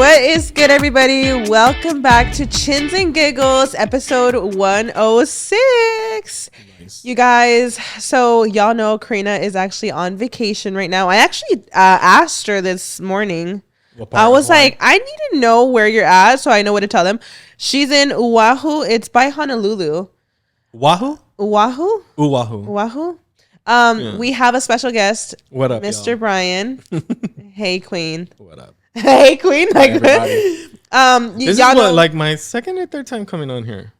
What is good, everybody? Welcome back to Chins and Giggles, episode 106. Nice. You guys, so y'all know Karina is actually on vacation right now. I actually asked her this morning. I was like, I need to know where you're at so I know what to tell them. She's in Oahu. It's by Honolulu. Oahu? Oahu? Oahu. Oahu. We have a special guest. What up, Mr. y'all? Bryan. Hey, Queen. What up? Hey, Queen. Like, this is what, like my second or third time coming on here.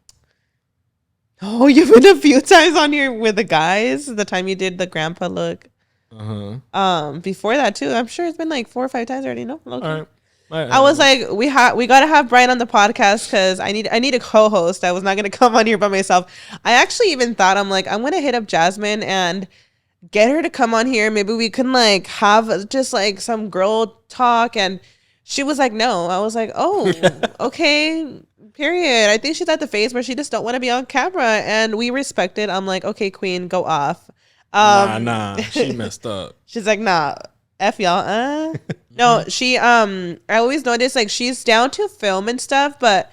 Oh, you've been a few times on here with the guys. The time you did the grandpa look. Before that too, I'm sure it's been like 4 or 5 times already. No, okay. All right. I was like, we gotta have Bryan on the podcast because I need a co-host. I was not gonna come on here by myself. I actually even thought I'm gonna hit up Jasmine and get her to come on here. Maybe we can like have just like some girl talk. And she was like, no. I was like, oh, okay, period. I think she's at the phase where she just don't want to be on camera, and we respect it. I'm like, okay, Queen, go off. Nah, she messed up. She's like, nah, F y'all. No, she I always notice like she's down to film and stuff, but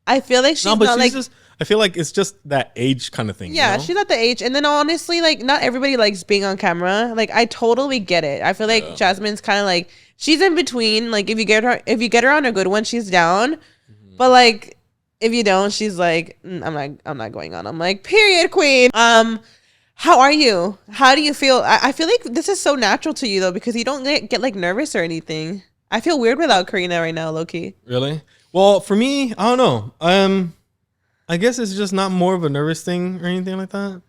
I feel like she's not like I feel like it's just that age kind of thing. Yeah, you know? she's at the age. And then honestly, like not everybody likes being on camera. Like I totally get it. I feel like Jasmine's kind of like she's in between. Like if you get her on a good one, she's down. Mm-hmm. But like if you don't, she's like, I'm not going on. I'm like, period, Queen. How are you? How do you feel? I feel like this is so natural to you though, because you don't get like nervous or anything. I feel weird without Karina right now, low-key. Really? Well, for me, I don't know. I guess it's just not more of a nervous thing or anything like that.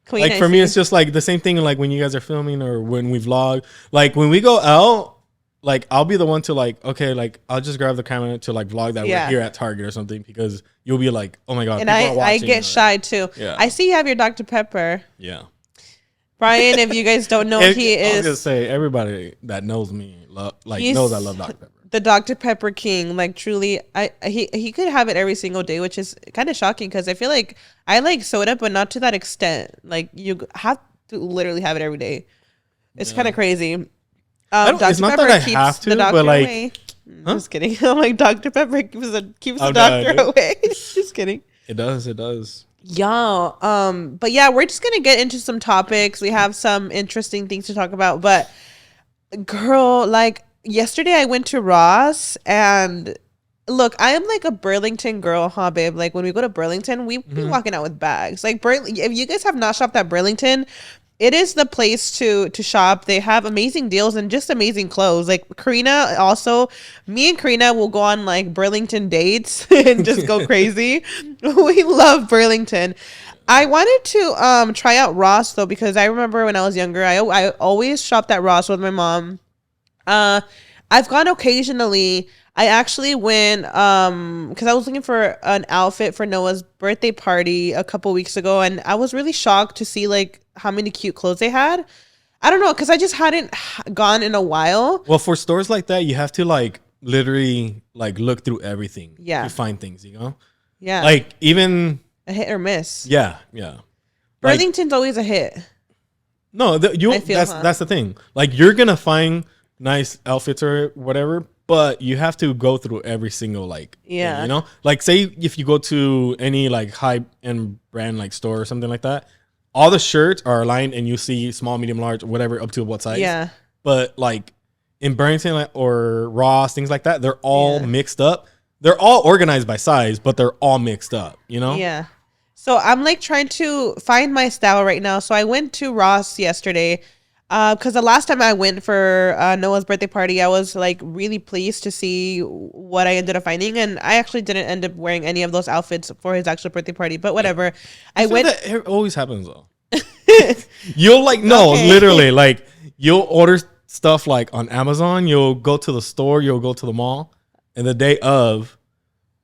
Queen, like for me, it's just like the same thing like when you guys are filming or when we vlog. Like when we go out, like I'll be the one to like, okay, like I'll just grab the camera to like vlog that we're here at Target or something, because you'll be like, oh my God. And I get shy too. Yeah. I see you have your Dr. Pepper. Yeah. Bryan, if you guys don't know, he is. I was gonna say everybody that knows me knows I love Dr. Pepper. The Dr. Pepper king, like truly, he could have it every single day, which is kind of shocking because I feel like I like soda, but not to that extent. Like you have to literally have it every day. It's kind of crazy. Dr. It's not Pepper that I keeps have to, the doctor but like, away. Just kidding. I'm like Dr. Pepper keeps the doctor away. Just kidding. It does. Yeah. But yeah, we're just gonna get into some topics. We have some interesting things to talk about. But girl, like yesterday I went to Ross, and look, I am like a Burlington girl, huh, babe? Like when we go to Burlington, we be walking out with bags. Like if you guys have not shopped at Burlington, it is the place to shop. They have amazing deals and just amazing clothes. Like Karina also, me and Karina will go on like Burlington dates and just go crazy. We love Burlington. I wanted to try out Ross though, because I remember when I was younger, I always shopped at Ross with my mom. I've gone occasionally. I actually went because I was looking for an outfit for Noah's birthday party a couple weeks ago, and I was really shocked to see like how many cute clothes they had. I don't know, because I just hadn't gone in a while. Well, for stores like that, you have to like literally like look through everything to find things, you know? Yeah. Like even a hit or miss. Yeah. Burlington's always a hit. No, that's the thing. Like you're gonna find nice outfits or whatever, but you have to go through every single like thing, you know? Like say if you go to any like high end brand like store or something like that, all the shirts are aligned and you see small, medium, large, whatever, up to what size. Yeah. But like in Burlington or Ross, things like that, they're all mixed up. They're all organized by size, but they're all mixed up, you know? Yeah. So I'm like trying to find my style right now. So I went to Ross yesterday because the last time I went for Noah's birthday party, I was like really pleased to see what I ended up finding. And I actually didn't end up wearing any of those outfits for his actual birthday party, but whatever. I went. That always happens though. You'll like, literally like you'll order stuff like on Amazon. You'll go to the store, you'll go to the mall, and the day of,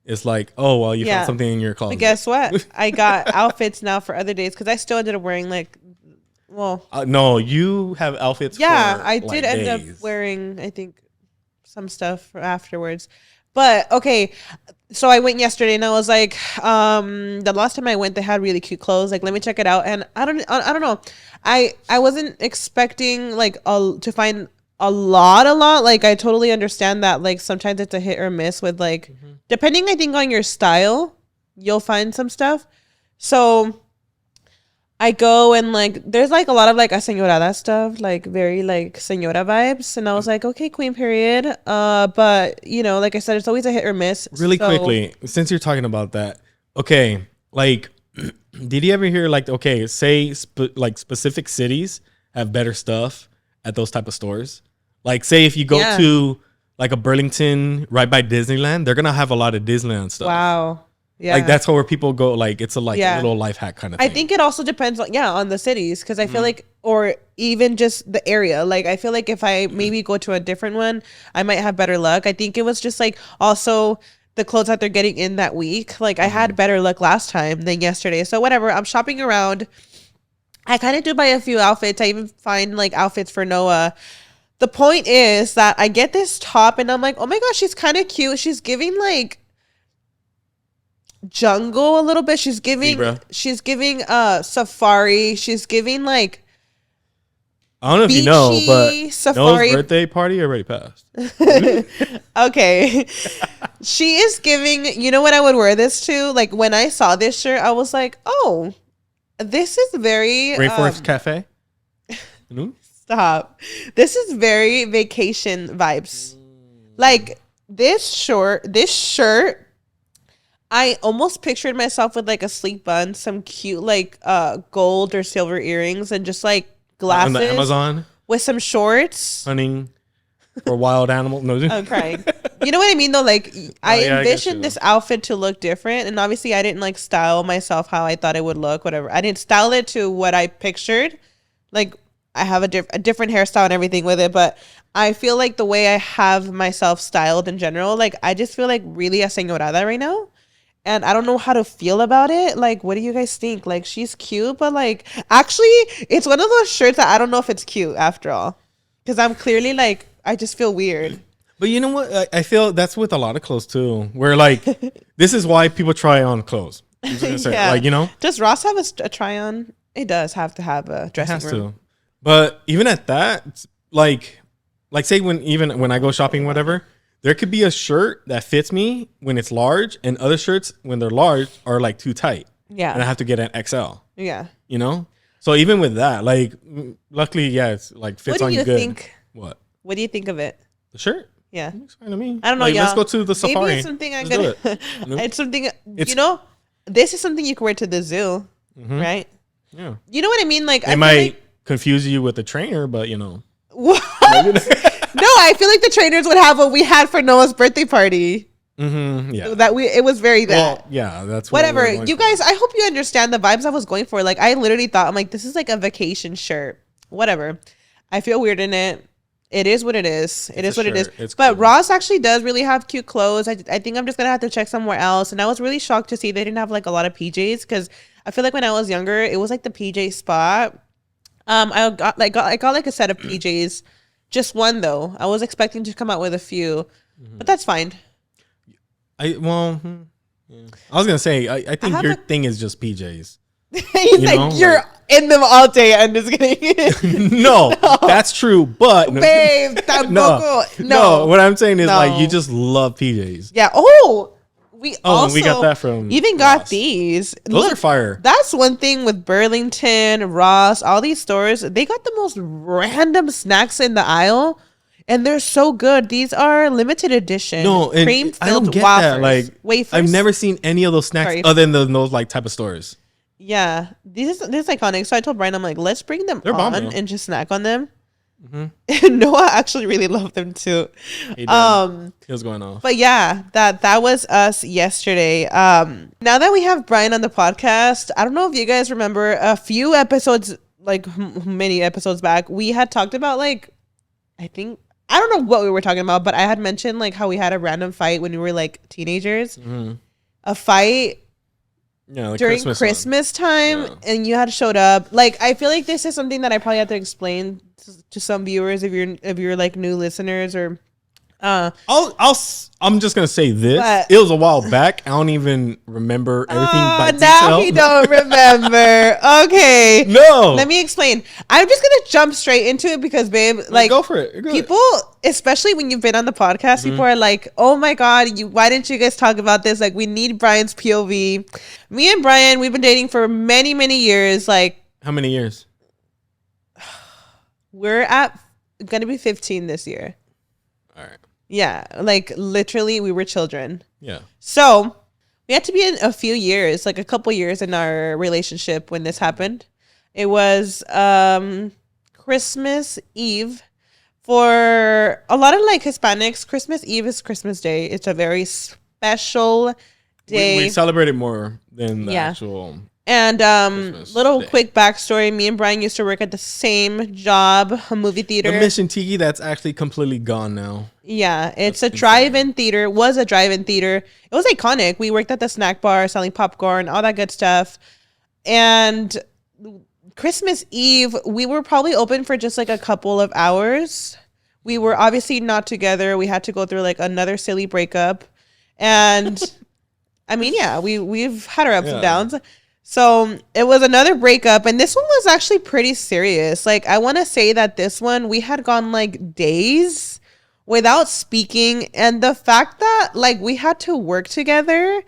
it's like, oh, well, you found something in your closet. But guess what? I got outfits now for other days because I still ended up wearing like, no, you have outfits. Yeah, for, I like, did end up wearing, I think, some stuff for afterwards. But okay, so I went yesterday and I was like, the last time I went, they had really cute clothes. Like, let me check it out. And I don't know. I wasn't expecting like to find a lot. Like, I totally understand that. Like, sometimes it's a hit or miss with like, depending, I think, on your style, you'll find some stuff. So I go and like, there's like a lot of like a señorada stuff, like very like señora vibes. And I was like, okay, queen period. But you know, like I said, it's always a hit or miss. Really quickly, since you're talking about that, okay, like, did you ever hear like, okay, say like specific cities have better stuff at those type of stores? Like, say if you go to like a Burlington right by Disneyland, they're gonna have a lot of Disneyland stuff. Wow. Yeah. Like that's where people go. Like it's a like little life hack kind of thing. I think it also depends on the cities, because I feel like, or even just the area. Like I feel like if I maybe go to a different one, I might have better luck. I think it was just like also the clothes that they're getting in that week. Like I had better luck last time than yesterday. So whatever, I'm shopping around. I kind of do buy a few outfits. I even find like outfits for Noah. The point is that I get this top and I'm like, oh my gosh, she's kind of cute. She's giving like jungle a little bit. She's giving safari. She's giving like, I don't know if you know, but safari. Noah's birthday party already passed. Okay. She is giving, you know what I would wear this to? Like when I saw this shirt, I was like, oh, this is very Rainforest Cafe. Stop. This is very vacation vibes. Like this shirt, I almost pictured myself with like a sleek bun, some cute like gold or silver earrings, and just like glasses on the Amazon with some shorts. Hunting for wild animals. No, I'm crying. You know what I mean though? Like I envisioned this outfit to look different, and obviously I didn't like style myself how I thought it would look. Whatever. I didn't style it to what I pictured. Like I have a different hairstyle and everything with it, but I feel like the way I have myself styled in general, like I just feel like really a señorada right now. And I don't know how to feel about it. Like, what do you guys think? Like, she's cute, but like, actually, it's one of those shirts that I don't know if it's cute after all. Because I'm clearly like, I just feel weird. But you know what? I feel that's with a lot of clothes too. Where like, this is why people try on clothes. Yeah. Like, you know? Does Ross have a try on? It does have to have a dressing room. To. But even at that, like say when I go shopping, whatever, there could be a shirt that fits me when it's large, and other shirts when they're large are like too tight. Yeah. And I have to get an XL. Yeah. You know? So even with that, like, luckily, yeah, it's like fits on you good. What do you think of it? The shirt? Yeah. Looks fine to me. I don't know, like, y'all. Let's go to the safari. Maybe it's something I'm going to... It's something... you know, this is something you can wear to the zoo, right? Yeah. You know what I mean? Like, it might confuse you with the trainer, but, you know. What? No, I feel like the trainers would have what we had for Noah's birthday party. Yeah. It was very that. Well, yeah, that's whatever. You guys, I hope you understand the vibes I was going for. Like, I literally thought, I'm like, this is like a vacation shirt. Whatever. I feel weird in it. It is what it is. It is what it is. But cool. Ross actually does really have cute clothes. I think I'm just going to have to check somewhere else. And I was really shocked to see they didn't have like a lot of PJs, because I feel like when I was younger, it was like the PJ spot. I got like a set of PJs. Just one though. I was expecting to come out with a few, but that's fine. I was gonna say I think your thing is just PJs. He's like, you're in them all day. I'm just kidding. No, that's true, but babe, no. What I'm saying is like you just love PJs. Yeah. Oh. We got that from even Ross. Got these. Those are fire. That's one thing with Burlington, Ross, all these stores. They got the most random snacks in the aisle, and they're so good. These are limited edition. No, cream filled I don't get wafers, that. Like wafers. I've never seen any of those snacks other than those like type of stores. Yeah, this is iconic. So I told Bryan, I'm like, let's bring them on and just snack on them. And Noah actually really loved them too. He was going off. But yeah, that was us yesterday. Now that we have Bryan on the podcast, I don't know if you guys remember a few episodes, like many episodes back, we had talked about like, I don't know what we were talking about, but I had mentioned like how we had a random fight when we were like teenagers. A fight like during Christmas time, and you had showed up. Like, I feel like this is something that I probably have to explain to some viewers if you're like new listeners or I'm just gonna say this. But it was a while back. I don't even remember everything by detail. Now he don't remember. Okay. No. Let me explain. I'm just gonna jump straight into it because, babe, like, go for it. People, especially when you've been on the podcast, people are like, "Oh my god, why didn't you guys talk about this? Like, we need Bryan's POV." Me and Bryan, we've been dating for many, many years. Like, how many years? We're gonna be 15 this year. All right. Yeah, like literally we were children. Yeah. So we had to be in a few years, like a couple years in our relationship when this happened. It was Christmas Eve. For a lot of like Hispanics, Christmas Eve is Christmas Day. It's a very special day. We celebrate it more than the actual. And little quick backstory: me and Bryan used to work at the same job, a movie theater. The Mission Tiki, that's actually completely gone now. Yeah, it's a drive-in theater. It was a drive-in theater. It was iconic. We worked at the snack bar, selling popcorn, all that good stuff. And Christmas Eve, we were probably open for just like a couple of hours. We were obviously not together. We had to go through like another silly breakup, and I mean, yeah, we've had our ups and downs. So it was another breakup, and this one was actually pretty serious. Like, I want to say that this one, we had gone like days without speaking, and the fact that like we had to work together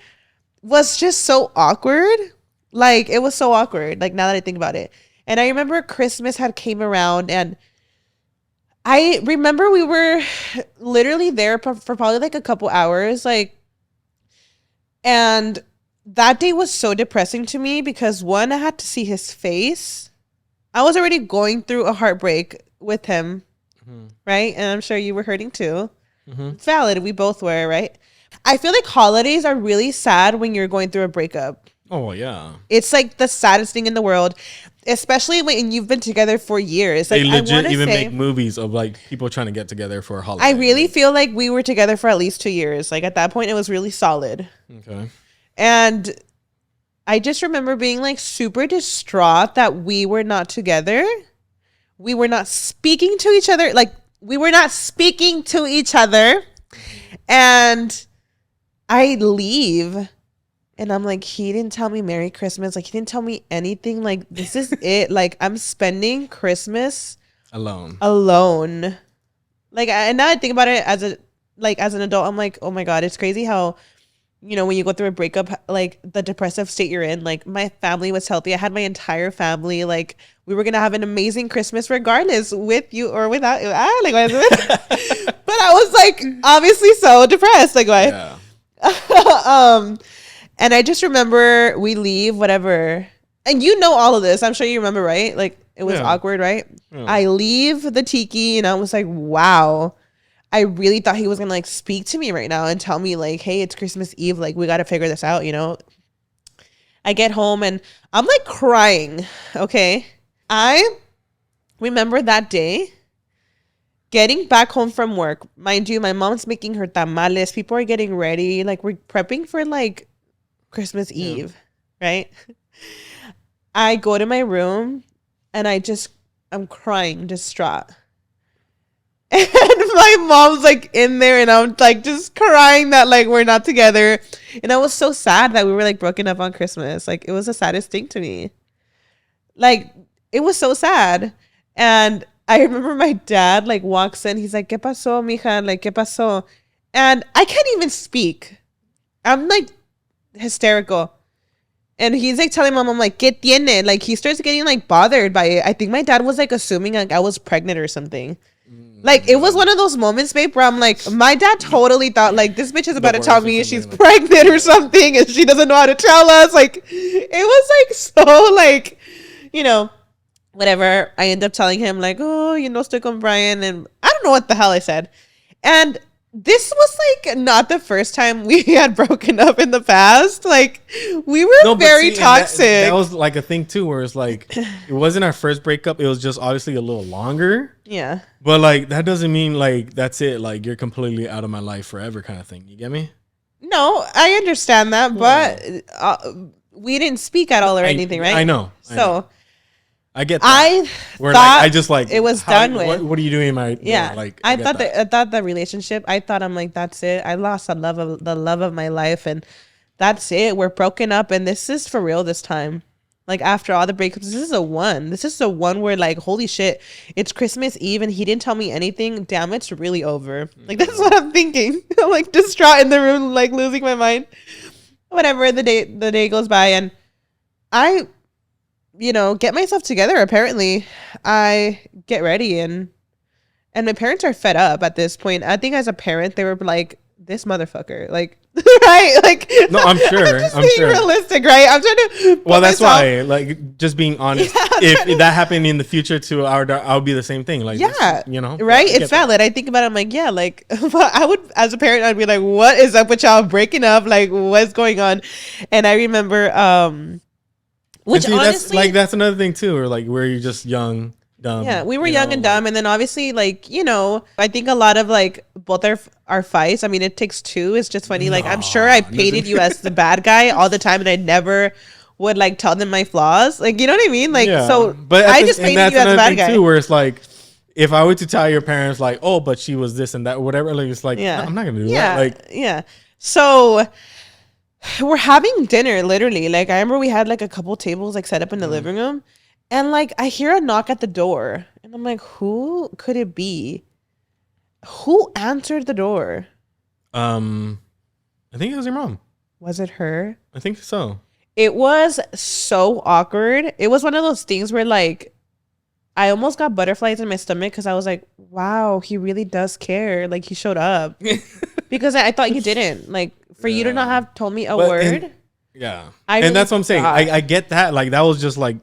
was just so awkward. Like, it was so awkward, like, now that I think about it. And I remember Christmas had came around, and I remember we were literally there for probably like a couple hours, like, and that day was so depressing to me because, one, I had to see his face. I was already going through a heartbreak with him, right? And I'm sure you were hurting too. It's valid. We both were, right? I feel like holidays are really sad when you're going through a breakup. Oh, yeah. It's like the saddest thing in the world, especially when you've been together for years. Like, they legit even make movies of like people trying to get together for a holiday. I really feel like we were together for at least 2 years. Like, at that point, it was really solid. Okay. And I just remember being like super distraught that we were not together. We were not speaking to each other. Like, we were not speaking to each other. And I leave. And I'm like, he didn't tell me Merry Christmas. Like, he didn't tell me anything. Like, this is it. Like, I'm spending Christmas alone. Like, and now I think about it as an adult, I'm like, oh my God, it's crazy how, you know, when you go through a breakup, like the depressive state you're in. Like, my family was healthy. I had my entire family. Like, we were gonna have an amazing Christmas regardless, with you or without you. But I was like, obviously so depressed. Like, why? Yeah. And I just remember we leave, whatever. And you know all of this. I'm sure you remember, right? Like, it was awkward, right? Yeah. I leave the tiki and I was like, wow. I really thought he was going to like speak to me right now and tell me like, hey, it's Christmas Eve. Like, we got to figure this out, you know? I get home and I'm like crying. Okay. I remember that day getting back home from work. Mind you, my mom's making her tamales. People are getting ready. Like, we're prepping for like Christmas Eve, right? I go to my room and I'm crying, distraught. And my mom's like in there and I'm like just crying that like we're not together. And I was so sad that we were like broken up on Christmas. Like, it was the saddest thing to me. Like, it was so sad. And I remember my dad like walks in. He's like, ¿Qué pasó, mija? Like, ¿Qué pasó? And I can't even speak. I'm like hysterical. And he's like telling mom, I'm like, ¿Qué tiene? Like, he starts getting like bothered by it. I think my dad was like assuming like I was pregnant or something. Like, it was one of those moments, babe, where I'm like, my dad totally thought like this bitch is about to tell me she's pregnant or something and she doesn't know how to tell us. Like, it was like so like, you know, whatever. I end up telling him like, oh, you know, estoy con Bryan, and I don't know what the hell I said. And this was like not the first time we had broken up in the past. Like, we were very toxic. That was like a thing too, where it's like, it wasn't our first breakup. It was just obviously a little longer. Yeah. But like, that doesn't mean like, that's it. Like, you're completely out of my life forever kind of thing. You get me? No, I understand that. But we didn't speak at all or anything, right? I know. I get that. I thought I just it was done with. What are you doing in my yeah? Like I thought the relationship. I thought I'm like, that's it. I lost the love of my life, and that's it. We're broken up, and this is for real this time. Like after all the breakups, this is a one. This is the one where like, holy shit, it's Christmas Eve and he didn't tell me anything. Damn, it's really over. Like that's what I'm thinking. I'm like distraught in the room, like losing my mind. Whatever, the day goes by and I, get myself together. Apparently, I get ready and my parents are fed up at this point. I think as a parent, they were like, this motherfucker, like, right? Like, no, I'm sure. I'm being realistic, right? I'm trying to. Well, that's why, like, just being honest. Yeah, if that happened in the future to I'll be the same thing. Like, yeah, right? It's valid. I think about it. I'm like, yeah, like, I would, as a parent, I'd be like, what is up with y'all breaking up? Like, what's going on? And I remember, which see, honestly, that's another thing too, or like where you're just young. Dumb, yeah, we were young and dumb, and then obviously, like, I think a lot of like both our fights. I mean, it takes two. It's just funny. Like, I'm sure I painted you as the bad guy all the time, and I never would like tell them my flaws. Like, you know what I mean? Like, so but I just painted you as the bad guy too. Where it's like, if I were to tell your parents, like, oh, but she was this and that, whatever. Like, it's like, I'm not gonna do that. Like, yeah. So we're having dinner, literally. Like, I remember we had like a couple tables like set up in the living room. And, like, I hear a knock at the door. And I'm like, who could it be? Who answered the door? I think it was your mom. Was it her? I think so. It was so awkward. It was one of those things where, like, I almost got butterflies in my stomach because I was like, wow, he really does care. Like, he showed up. Because I thought he didn't. Like, for you to not have told me a word. And that's what I'm saying. I get that. Like, that was just, like,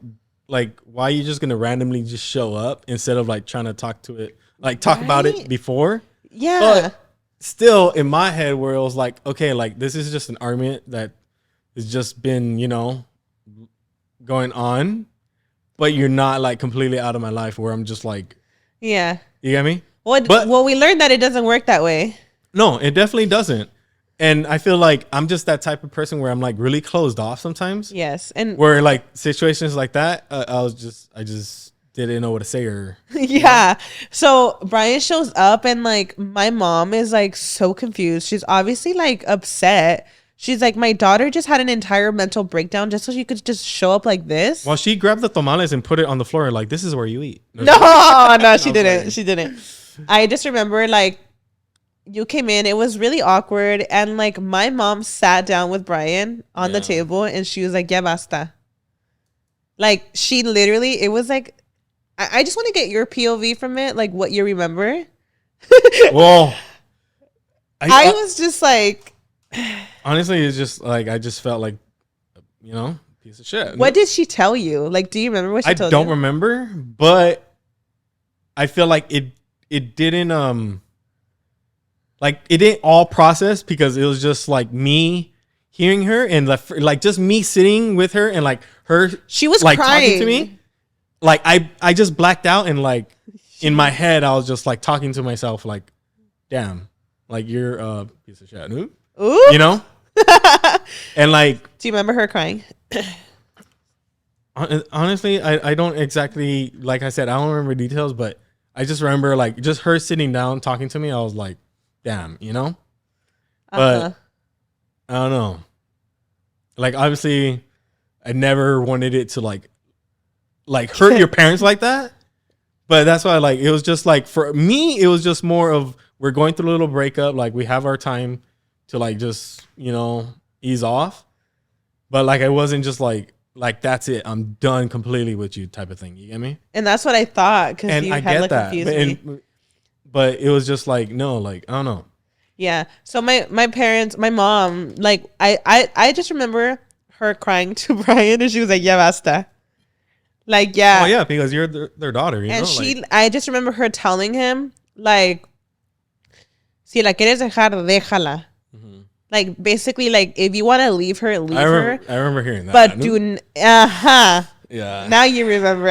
why are you just gonna randomly just show up instead of like trying to talk about it before? Yeah. But still in my head where it was like, okay, like this is just an argument that has just been, going on, but you're not like completely out of my life where I'm just like, yeah. You get me? Well, we learned that it doesn't work that way. No, it definitely doesn't. And I feel like I'm just that type of person where I'm like really closed off sometimes. Yes. And where like situations like that, I just didn't know what to say or. Yeah. So Bryan shows up and like my mom is like so confused. She's obviously like upset. She's like, my daughter just had an entire mental breakdown just so she could just show up like this. Well, she grabbed the tamales and put it on the floor like, this is where you eat. No, she didn't. She didn't. I just remember like, you came in, it was really awkward, and like my mom sat down with Bryan on the table and she was like, ya basta. Like she literally, it was like, I just want to get your POV from it, like what you remember. Well, I was just like, honestly, it's just like, I just felt like, piece of shit. What did she tell you? Like, do you remember what she told you? I don't remember, but I feel like it didn't, like it didn't all process because it was just like me hearing her and like just me sitting with her and like her. She was like crying talking to me. Like I just blacked out and like in my head I was just like talking to myself like, damn, like you're a piece of shit. Ooh. And like, do you remember her crying? Honestly, I don't exactly, like I said, I don't remember details, but I just remember like just her sitting down talking to me. I was like, damn, but I don't know. Like, obviously I never wanted it to like hurt your parents like that. But that's why, like, it was just like, for me, it was just more of, we're going through a little breakup. Like, we have our time to like, just, ease off. But like, I wasn't just like, that's it. I'm done completely with you type of thing. You get me? And that's what I thought. Cause you had like confused me. But it was just like, no, like, I don't know. Yeah. So my parents, my mom, like, I just remember her crying to Bryan and she was like, ya basta. Like, yeah. Oh, yeah, because you're their daughter, and I just remember her telling him, like, si la quieres dejar, déjala. Mm-hmm. Like, basically, like, if you want to leave her, leave her. I remember hearing that. But yeah. Now you remember.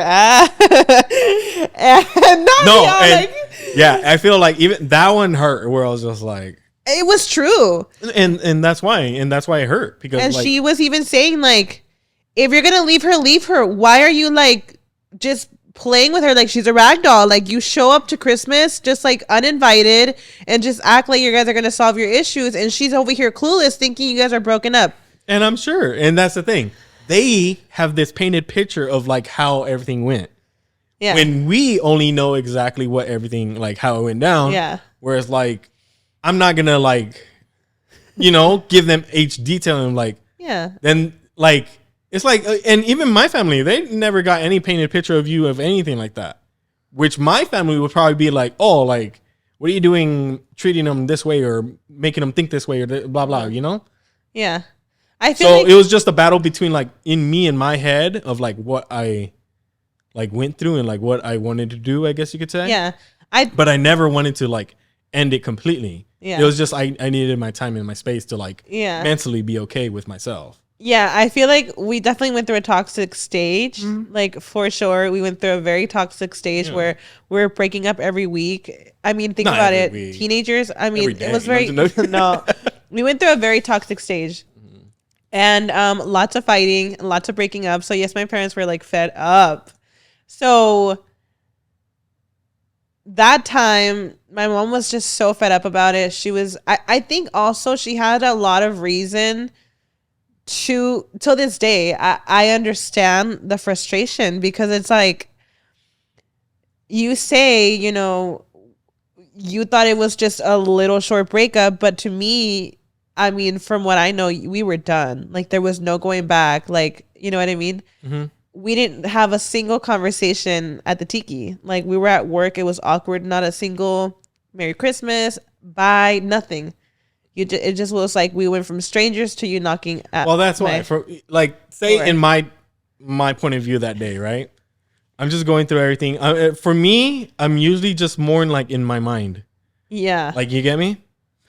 Yeah, I feel like even that one hurt where I was just like, it was true. And that's why it hurt. Because and like, she was even saying like, if you're going to leave her, leave her. Why are you like just playing with her like she's a rag doll. Like, you show up to Christmas just like uninvited and just act like you guys are going to solve your issues, and she's over here clueless thinking you guys are broken up. And I'm sure, and that's the thing, they have this painted picture of like how everything went. Yeah. When we only know exactly what everything, like how it went down. Yeah. Whereas like, I'm not gonna like, give them each detail and like, yeah. Then like, it's like, and even my family, they never got any painted picture of you of anything like that. Which my family would probably be like, oh, like, what are you doing, treating them this way or making them think this way or blah blah, Yeah. I feel so it was just a battle between like in me and my head of like what I like went through and like what I wanted to do, I guess you could say. Yeah. But I never wanted to like end it completely. Yeah. It was just I needed my time and my space to like mentally be okay with myself. Yeah, I feel like we definitely went through a toxic stage. Mm-hmm. Like, for sure, we went through a very toxic stage where we're breaking up every week. I mean, think about it. Week. Teenagers, I mean, it was very... No, we went through a very toxic stage. Mm-hmm. And lots of fighting, lots of breaking up. So, yes, my parents were, like, fed up. So, that time, my mom was just so fed up about it. She was... I think also she had a lot of reason... till this day, I understand the frustration, because it's like, you say, you thought it was just a little short breakup, but to me, I mean, from what I know, we were done. Like, there was no going back. Like, you know what I mean? Mm-hmm. We didn't have a single conversation at the tiki. Like, we were at work. It was awkward. Not a single Merry Christmas, bye, nothing. It just was like we went from strangers to you knocking at. Well, that's why. For like, say door. In my point of view that day, right? I'm just going through everything. For me, I'm usually just more like in my mind. Yeah. Like, you get me?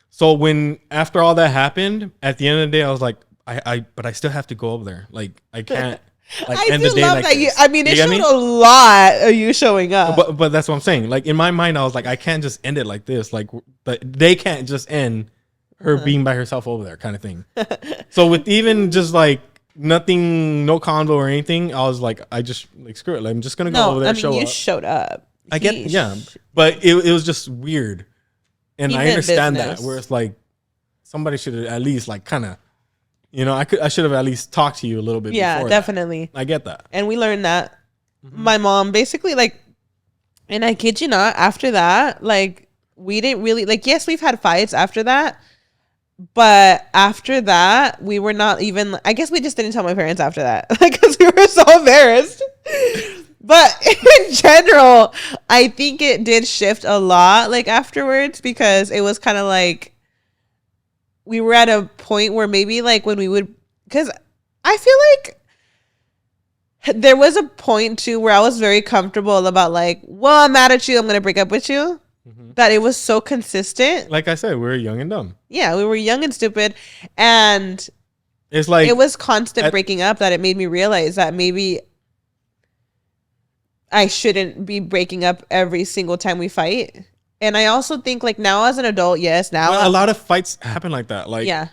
So when after all that happened, at the end of the day, I was like, but I still have to go over there. Like, I can't. Like, I end the day love like that. This. I mean, it showed a lot of you showing up. But that's what I'm saying. Like, in my mind, I was like, I can't just end it like this. Like, but they can't just end her being by herself over there, kind of thing. So with even just like nothing, no convo or anything, I was like, I just like, screw it. I'm just gonna go over there. You showed up. I get, yeah, but it was just weird, and I understand that. Where it's like somebody should have at least like kind of, I should have at least talked to you a little bit. Yeah, before definitely. I get that, and we learned that. Mm-hmm. My mom basically like, and I kid you not, after that, like, we didn't really like. Yes, we've had fights after that. But after that, we were not even... I guess we just didn't tell my parents after that. Because we were so embarrassed. But in general, I think it did shift a lot, like, afterwards. Because it was kind of like... We were at a point where maybe, like, when we would... Because I feel like... There was a point, too, where I was very comfortable about, like... Well, I'm mad at you. I'm going to break up with you. Mm-hmm. That it was so consistent. Like I said, we were young and dumb. Yeah, we were young and stupid. And it's like it was constant breaking up that it made me realize that maybe I shouldn't be breaking up every single time we fight. And I also think, like, now as an adult, yes, now a lot of fights happen like that. Like, yeah,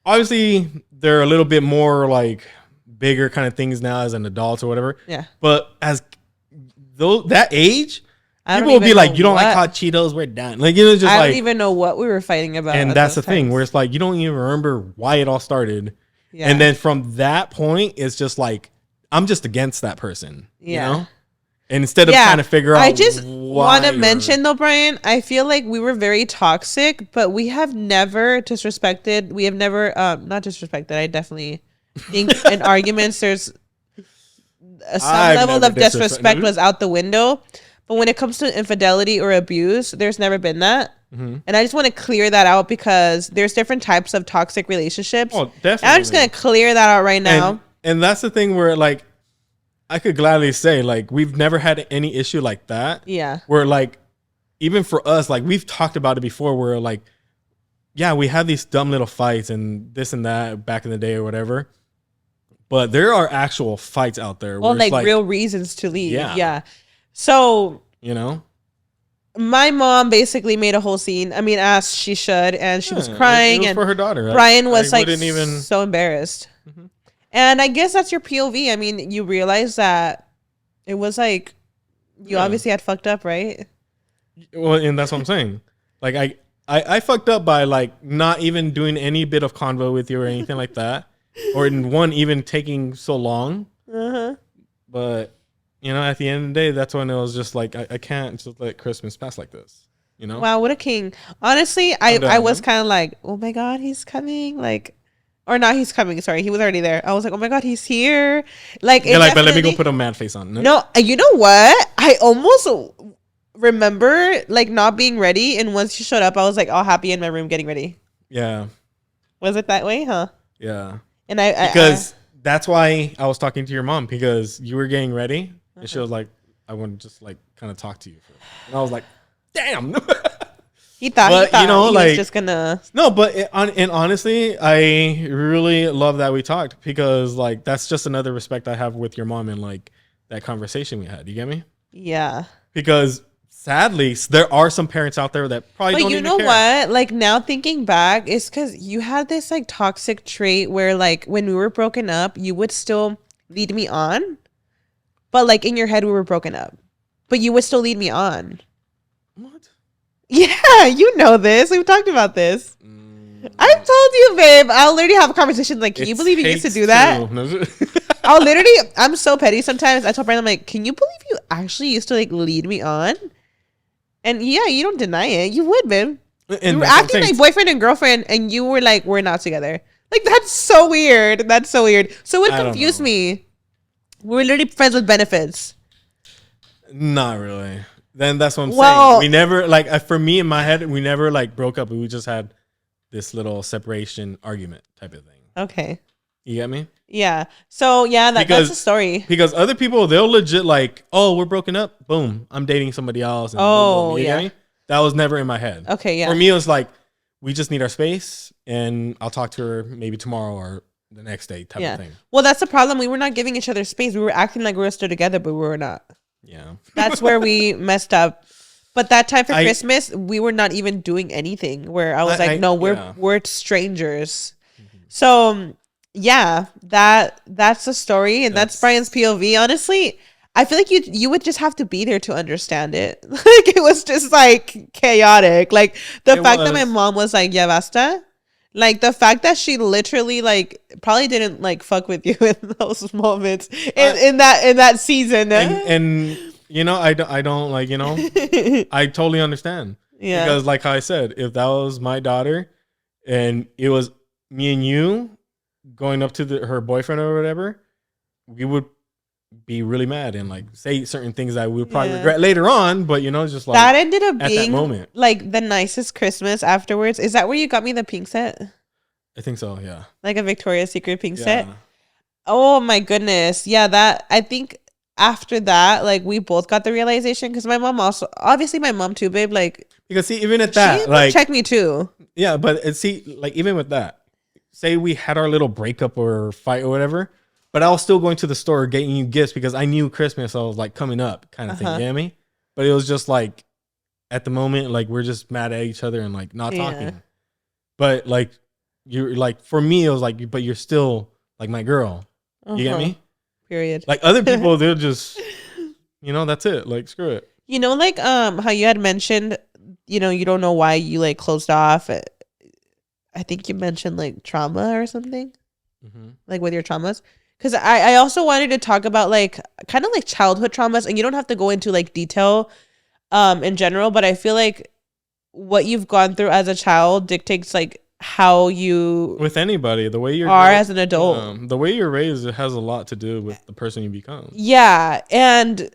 obviously they're a little bit more like bigger kind of things now as an adult or whatever. Yeah, but as that age. People will be like, you don't like hot Cheetos, we're done. Like, just I don't even know what we were fighting about. And that's the thing where it's like, you don't even remember why it all started. Yeah. And then from that point, it's just like, I'm just against that person. Yeah. And instead of trying to figure out I just want to mention though, Bryan, I feel like we were very toxic, but we have never disrespected. We have never, not disrespected. I definitely think in arguments, there's some level of disrespect was out the window. But when it comes to infidelity or abuse, there's never been that. Mm-hmm. And I just want to clear that out because there's different types of toxic relationships. Oh, definitely. And I'm just going to clear that out right now. And that's the thing where, like, I could gladly say, like, we've never had any issue like that. Yeah. Where, like, even for us, like, we've talked about it before where, like, yeah, we had these dumb little fights and this and that back in the day or whatever. But there are actual fights out there. Well, like real reasons to leave. Yeah. So, my mom basically made a whole scene. I mean, as she should, and she was crying. It was and for her daughter. Bryan was like so embarrassed. Mm-hmm. And I guess that's your POV. I mean, you realize that it was like you obviously had fucked up, right? Well, and that's what I'm saying. Like I fucked up by like not even doing any bit of convo with you or anything like that, or in one even taking so long. But at the end of the day, that's when it was just like I can't just let Christmas pass like this. Wow, what a king! Honestly, I was kind of like, oh my god, he's coming, like, or not, he's coming. Sorry, he was already there. I was like, oh my god, he's here. Like, you're like, but let me go put a mad face on. No, you know what? I almost remember like not being ready, and once you showed up, I was like all happy in my room getting ready. Yeah. Was it that way, huh? Yeah. And because that's why I was talking to your mom, because you were getting ready, and she was like, I want to just like kind of talk to you first. And I was like, damn. He thought he was just gonna. No, but honestly, I really love that we talked, because like that's just another respect I have with your mom and like that conversation we had. You get me? Yeah. Because sadly, there are some parents out there that probably don't even care. But you know what? Like now thinking back, it's because you had this like toxic trait where like when we were broken up, you would still lead me on, but like in your head we were broken up, but you would still lead me on. What? Yeah, you know this. We've talked about this. I've told you, babe. I'll literally have a conversation like, can you believe you used to do that? I'll literally, I'm so petty sometimes. I told Bryan, I'm like, can you believe you actually used to like lead me on? And yeah, you don't deny it. You would, babe. And you were acting like boyfriend and girlfriend, and you were like, we're not together. Like, that's so weird. That's so weird. So it confused me. We're literally friends with benefits. Not really. Then that's what I'm saying. We never, like, for me in my head, we never like broke up. We just had this little separation argument type of thing. Okay. You get me? Yeah. So yeah, that's the story. Because other people, they'll legit like, oh, we're broken up. Boom, I'm dating somebody else. And boom, boom. You get me? That was never in my head. Okay, yeah. For me, it was like, we just need our space, and I'll talk to her maybe tomorrow or the next day type of thing. Well, that's the problem. We were not giving each other space. We were acting like we were still together, but we were not. Yeah. That's where we messed up. But that time for Christmas, we were not even doing anything. Where I was like, no, we're strangers. Mm-hmm. So yeah, that's the story, and that's Bryan's POV. Honestly, I feel like you would just have to be there to understand it. Like it was just like chaotic. Like the fact that my mom was like, "Yeah, basta." Like the fact that she literally like probably didn't like fuck with you in those moments in that season. And I don't like, I totally understand. Yeah. Because like how I said, if that was my daughter and it was me and you going up to her boyfriend or whatever, we would be really mad and like say certain things that we would probably regret later on. But just like that ended up being that moment, like the nicest Christmas afterwards. Is that where you got me the pink set? I think so. Yeah. Like a Victoria's Secret pink set. Oh my goodness. Yeah. That I think after that, like we both got the realization, because my mom also, obviously my mom too, babe. Like, because see, even at that, she like checked me too. Yeah, but see, like even with that, say we had our little breakup or fight or whatever, but I was still going to the store getting you gifts because I knew Christmas was like coming up kind of thing. You know what I mean? But it was just like at the moment, like we're just mad at each other and like not talking. But like you're like, for me, it was like, but you're still like my girl. You get me? Period. Like other people, they'll just, that's it. Like screw it. Like how you had mentioned, you don't know why you like closed off. I think you mentioned like trauma or something, like with your traumas. Because I also wanted to talk about like kind of like childhood traumas, and you don't have to go into like detail in general, but I feel like what you've gone through as a child dictates like how you with anybody, the way you are as an adult, the way you're raised, it has a lot to do with the person you become. Yeah. And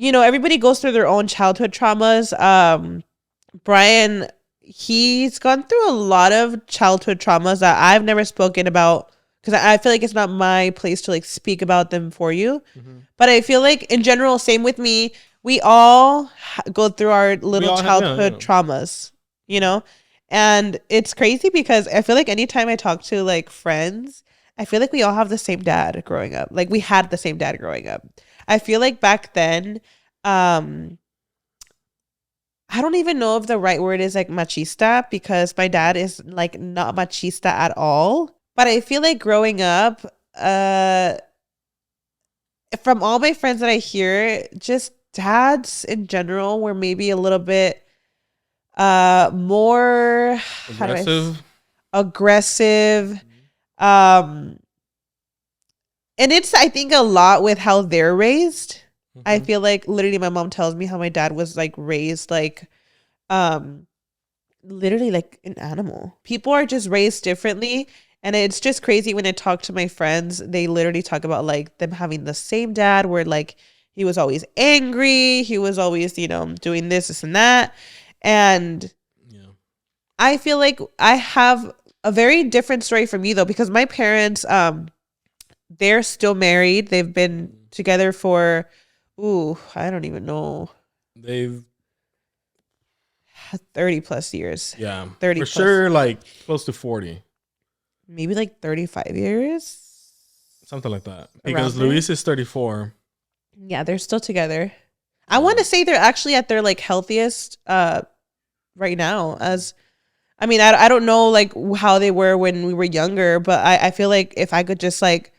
everybody goes through their own childhood traumas. Bryan, he's gone through a lot of childhood traumas that I've never spoken about, because I feel like it's not my place to like speak about them for you. But I feel like in general, same with me, we all go through our little childhood traumas, and it's crazy because I feel like anytime I talk to like friends, I feel like we all have the same dad growing up. Like we had the same dad growing up. I feel like back then, I don't even know if the right word is like machista, because my dad is like not machista at all. But I feel like growing up, from all my friends that I hear, just dads in general were maybe a little bit more aggressive. Aggressive. Um and it's, I think, a lot with how they're raised. I feel like literally my mom tells me how my dad was like raised like literally like an animal. People are just raised differently. And it's just crazy when I talk to my friends, they literally talk about like them having the same dad where like he was always angry, he was always, doing this and that. And yeah. I feel like I have a very different story from you though, because my parents, they're still married. They've been together for, I don't even know. They've 30 plus years. Yeah. 30 for plus. sure, like close to 40. Maybe like 35 years. Something like that. Because Luis is 34. Yeah, they're still together. I want to say they're actually at their like healthiest right now. As I mean, I don't know like how they were when we were younger, but I feel like if I could just like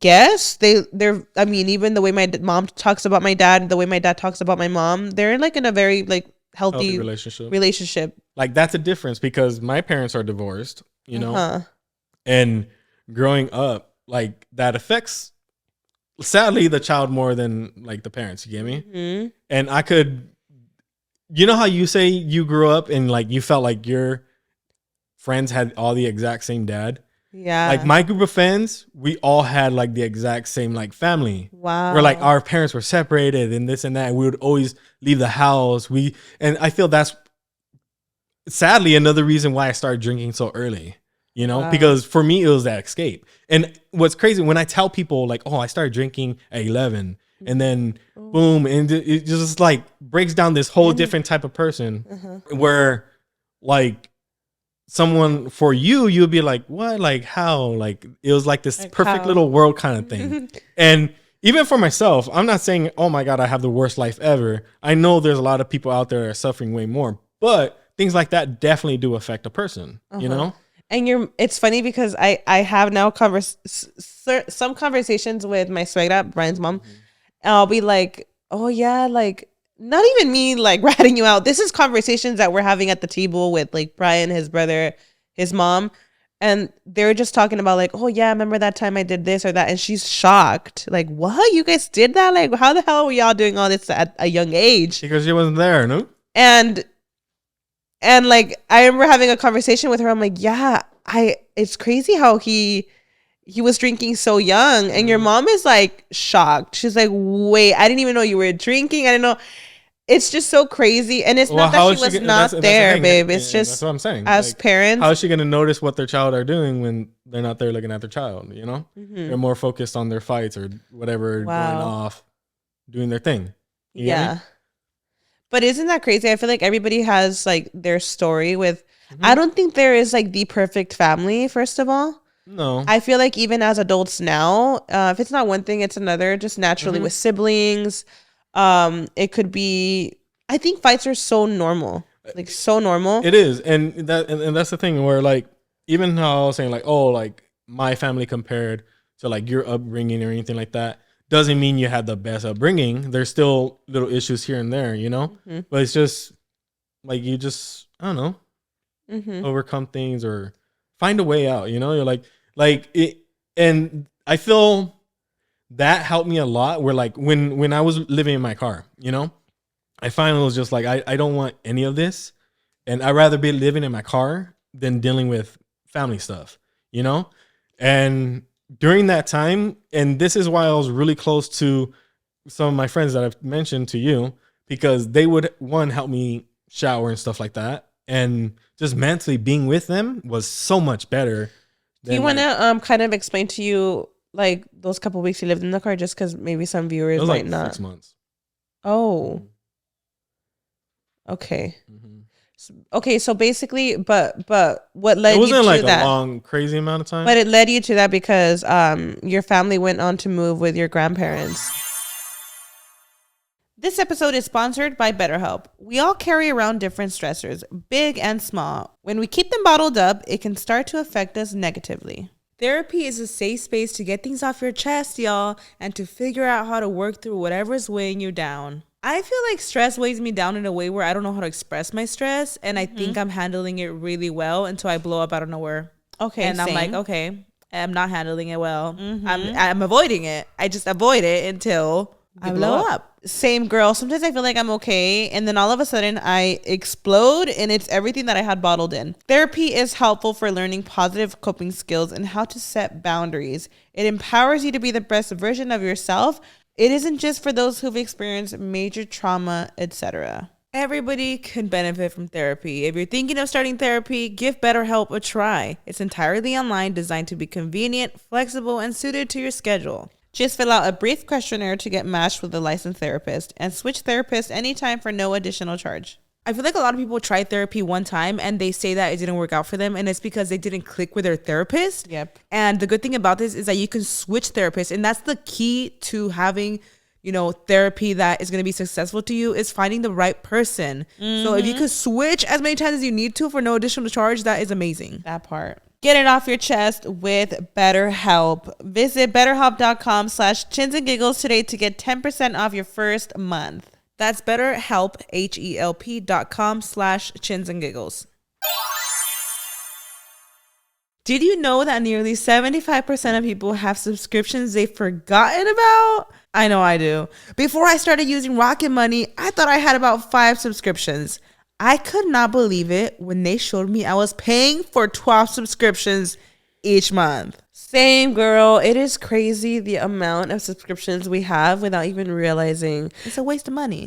guess, they're I mean, even the way my mom talks about my dad, the way my dad talks about my mom, they're like in a very like healthy relationship. Like that's a difference because my parents are divorced, and growing up, like that affects sadly the child more than like the parents. You get me? Mm-hmm. And I could, how you say you grew up and like you felt like your friends had all the exact same dad. Yeah. Like my group of friends, we all had like the exact same like family. Wow. Where like our parents were separated and this and that. And we would always leave the house. And I feel that's sadly another reason why I started drinking so early, wow. Because for me it was that escape. And what's crazy when I tell people like, oh, I started drinking at 11 and then boom, and it just like breaks down this whole different type of person where like someone for you'd be like, what? Like how? Like it was like this like perfect how? Little world kind of thing. And even for myself, I'm not saying, oh my God, I have the worst life ever. I know there's a lot of people out there that are suffering way more, but things like that definitely do affect a person, And it's funny because I have now some conversations with my suegra, Bryan's mom. And I'll be like, oh yeah, like not even me like ratting you out. This is conversations that we're having at the table with like Bryan, his brother, his mom. And they're just talking about like, oh yeah, remember that time I did this or that. And she's shocked. Like, what? You guys did that? Like, how the hell were y'all doing all this at a young age? Because she wasn't there, no? And like, I remember having a conversation with her. I'm like, yeah, it's crazy how he was drinking so young. And your mom is like shocked. She's like, wait, I didn't even know you were drinking. I didn't know. It's just so crazy. And it's not that she was not there, babe. It's just that's what I'm saying. As like, parents. How is she going to notice what their child are doing when they're not there looking at their child, They're more focused on their fights or whatever, going off, doing their thing. You get me? But isn't that crazy? I feel like everybody has like their story with, I don't think there is like the perfect family, first of all. No. I feel like even as adults now, if it's not one thing, it's another, just naturally with siblings. It could be, I think fights are so normal, like so normal. It is. And that's the thing where like, even how I was saying like, oh, like my family compared to like your upbringing or anything like that, doesn't mean you had the best upbringing. There's still little issues here and there, but it's just like, you just, I don't know, overcome things or find a way out, you're like it. And I feel that helped me a lot where like when I was living in my car, I finally was just like, I don't want any of this. And I'd rather be living in my car than dealing with family stuff, and during that time, and this is why I was really close to some of my friends that I've mentioned to you, because they would, one, help me shower and stuff like that. And just mentally being with them was so much better. Do you want to kind of explain to you like those couple weeks you lived in the car, just because maybe some viewers might like not. 6 months. Oh. Okay. Okay, so basically, but what led you to that? It wasn't like a long, crazy amount of time. But it led you to that because your family went on to move with your grandparents. This episode is sponsored by BetterHelp. We all carry around different stressors, big and small. When we keep them bottled up, it can start to affect us negatively. Therapy is a safe space to get things off your chest, y'all, and to figure out how to work through whatever's weighing you down. I feel like stress weighs me down in a way where I don't know how to express my stress, and I think I'm handling it really well until I blow up out of nowhere. Okay, and I'm like, okay, I'm not handling it well. I'm avoiding it. I just avoid it until I blow up. Same, girl. Sometimes I feel like I'm okay, and then all of a sudden I explode, and it's everything that I had bottled in. Therapy is helpful for learning positive coping skills and how to set boundaries. It empowers you to be the best version of yourself. It isn't just for those who've experienced major trauma, etc. Everybody can benefit from therapy. If you're thinking of starting therapy, give BetterHelp a try. It's entirely online, designed to be convenient, flexible, and suited to your schedule. Just fill out a brief questionnaire to get matched with a licensed therapist and switch therapists anytime for no additional charge. I feel like a lot of people try therapy one time and they say that it didn't work out for them, and it's because they didn't click with their therapist. Yep. And the good thing about this is that you can switch therapists, and that's the key to having, therapy that is going to be successful to you, is finding the right person. So if you could switch as many times as you need to for no additional charge, that is amazing. That part. Get it off your chest with BetterHelp. Visit betterhelp.com/chinsandgiggles today to get 10% off your first month. That's BetterHelp, HELP.com/chinsandgiggles. Did you know that nearly 75% of people have subscriptions they've forgotten about? I know I do. Before I started using Rocket Money, I thought I had about 5 subscriptions. I could not believe it when they showed me I was paying for 12 subscriptions each month. Same, girl. It is crazy the amount of subscriptions we have without even realizing. It's a waste of money.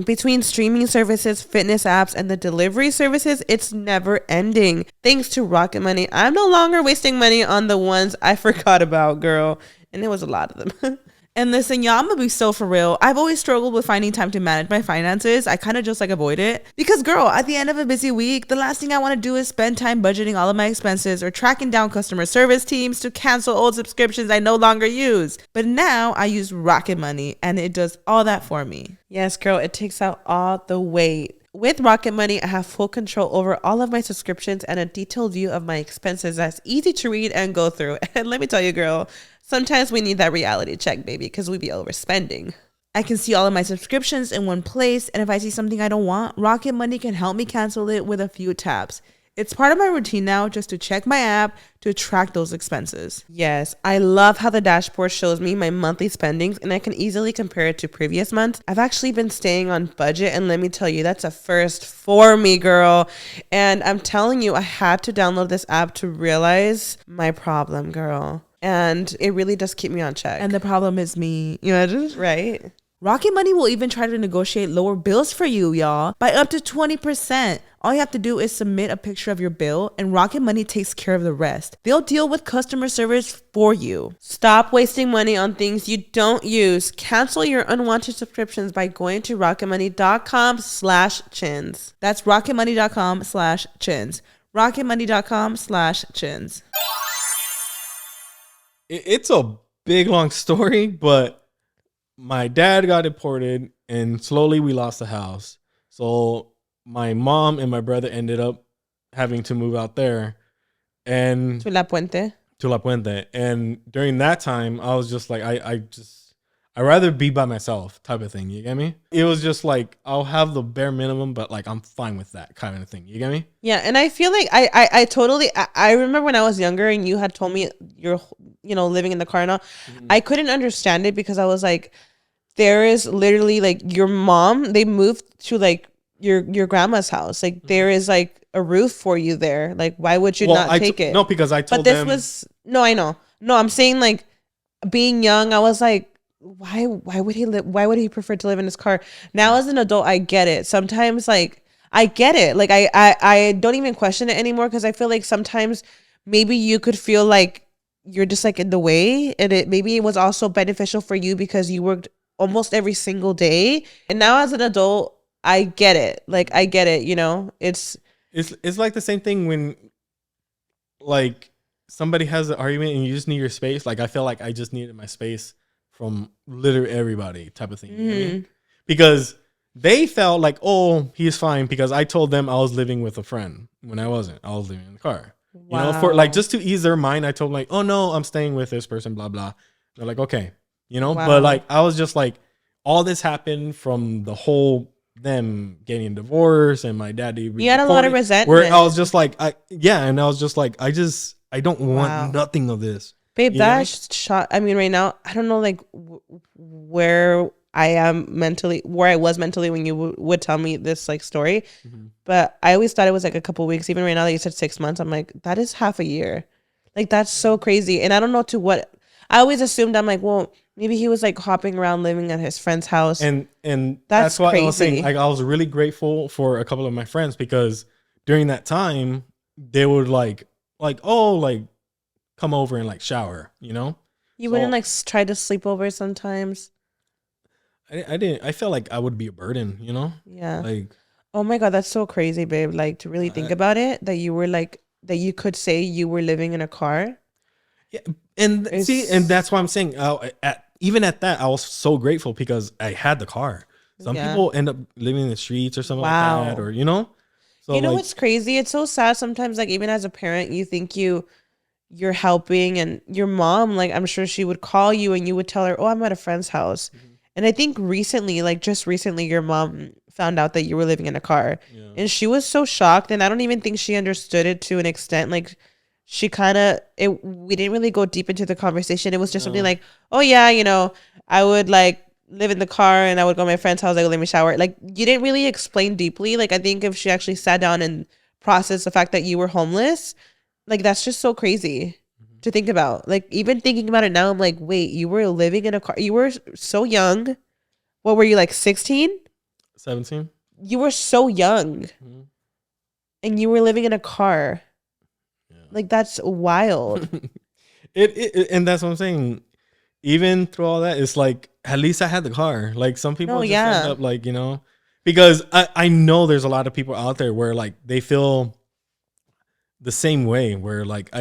Between streaming services, fitness apps, and the delivery services, it's never ending. Thanks to Rocket Money, I'm no longer wasting money on the ones I forgot about, girl. And it was a lot of them. And listen, y'all, I'm gonna be so for real. I've always struggled with finding time to manage my finances. I kind of just avoid it. Because, girl, at the end of a busy week, the last thing I want to do is spend time budgeting all of my expenses or tracking down customer service teams to cancel old subscriptions I no longer use. But now I use Rocket Money, and it does all that for me. Yes, girl, it takes out all the weight. With Rocket Money, I have full control over all of my subscriptions and a detailed view of my expenses that's easy to read and go through. And let me tell you, girl, sometimes we need that reality check, baby, because we be overspending. I can see all of my subscriptions in one place, and if I see something I don't want, Rocket Money can help me cancel it with a few taps. It's part of my routine now just to check my app to track those expenses. Yes, I love how the dashboard shows me my monthly spendings, and I can easily compare it to previous months. I've actually been staying on budget, and let me tell you, that's a first for me, girl. And I'm telling you, I had to download this app to realize my problem, girl. And it really does keep me on check. And the problem is me. You imagine? Right? Rocket Money will even try to negotiate lower bills for you, y'all, by up to 20%. All you have to do is submit a picture of your bill, and Rocket Money takes care of the rest. They'll deal with customer service for you. Stop wasting money on things you don't use. Cancel your unwanted subscriptions by going to rocketmoney.com/chins. That's rocketmoney.com/chins. rocketmoney.com/chins. It's a big, long story, but my dad got deported, and slowly we lost the house. So my mom and my brother ended up having to move out there. And to La Puente. And during that time, I was just like, I'd rather be by myself type of thing. You get me? It was just like, I'll have the bare minimum, but I'm fine with that kind of thing. You get me? Yeah. And I feel like I totally remember when I was younger and you had told me you're, living in the car now. I couldn't understand it because I was like, there is literally your mom, they moved to your grandma's house. There is a roof for you there. Why would you not take it? No, because I told them. But this was, no, I know. No, I'm saying being young, I was like, why would he live? Why would he prefer to live in his car? Now as an adult, I get it. Sometimes I get it. I don't even question it anymore because I feel like sometimes maybe you could feel like you're just in the way, and maybe it was also beneficial for you because you worked almost every single day. And now as an adult, I get it. I get it, it's like the same thing when somebody has an argument and you just need your space. I feel like I just needed my space from literally everybody type of thing. You know what I mean? because they felt like, oh, he's fine because I told them I was living with a friend when I wasn't. I was living in the car. Wow. You know, for like just to ease their mind, I told them like, oh no, I'm staying with this person, blah blah. They're like, okay, you know, wow. But like I was just like, all this happened from the whole them getting divorced and my daddy. You had a lot of resentment. Where I was just like, and I was just like, I don't want nothing of this, babe. That's shot. I mean, right now, I don't know, like where I am mentally, where I was mentally when you would tell me this like story, but I always thought it was like a couple weeks. Even right now that you said 6 months, I'm like, that is half a year. Like that's so crazy, and I don't know to what. I always assumed, I'm like, well, maybe he was like hopping around living at his friend's house. And that's what crazy. I was saying. Like I was really grateful for a couple of my friends because during that time they would like, oh, like come over and like shower, you know? You wouldn't like try to sleep over sometimes? I didn't. I felt like I would be a burden, you know? Yeah. Like, oh my God, that's so crazy, babe. Like to really think about it, that you were like, that you could say you were living in a car. Yeah. And and that's why I'm saying, even at that, I was so grateful because I had the car. Some people end up living in the streets or something like that, or, you know? So you know what's crazy? It's so sad sometimes, like even as a parent, you think you're helping, and your mom, like I'm sure she would call you and you would tell her, oh, I'm at a friend's house. And I think recently, like just recently, your mom found out that you were living in a car, and she was so shocked. And I don't even think she understood it to an extent. Like she we didn't really go deep into the conversation. It was just something like, oh yeah, you know, I would like live in the car and I would go to my friend's house, I would let me shower. Like you didn't really explain deeply. Like I think if she actually sat down and processed the fact that you were homeless, like that's just so crazy to think about. Like even thinking about it now, I'm like, wait, you were living in a car. You were so young. What were you, like 16? 17. You were so young. And you were living in a car. Like that's wild. it and that's what I'm saying. Even through all that, it's like at least I had the car. Like some people end up like, you know, because I know there's a lot of people out there where like they feel the same way, where like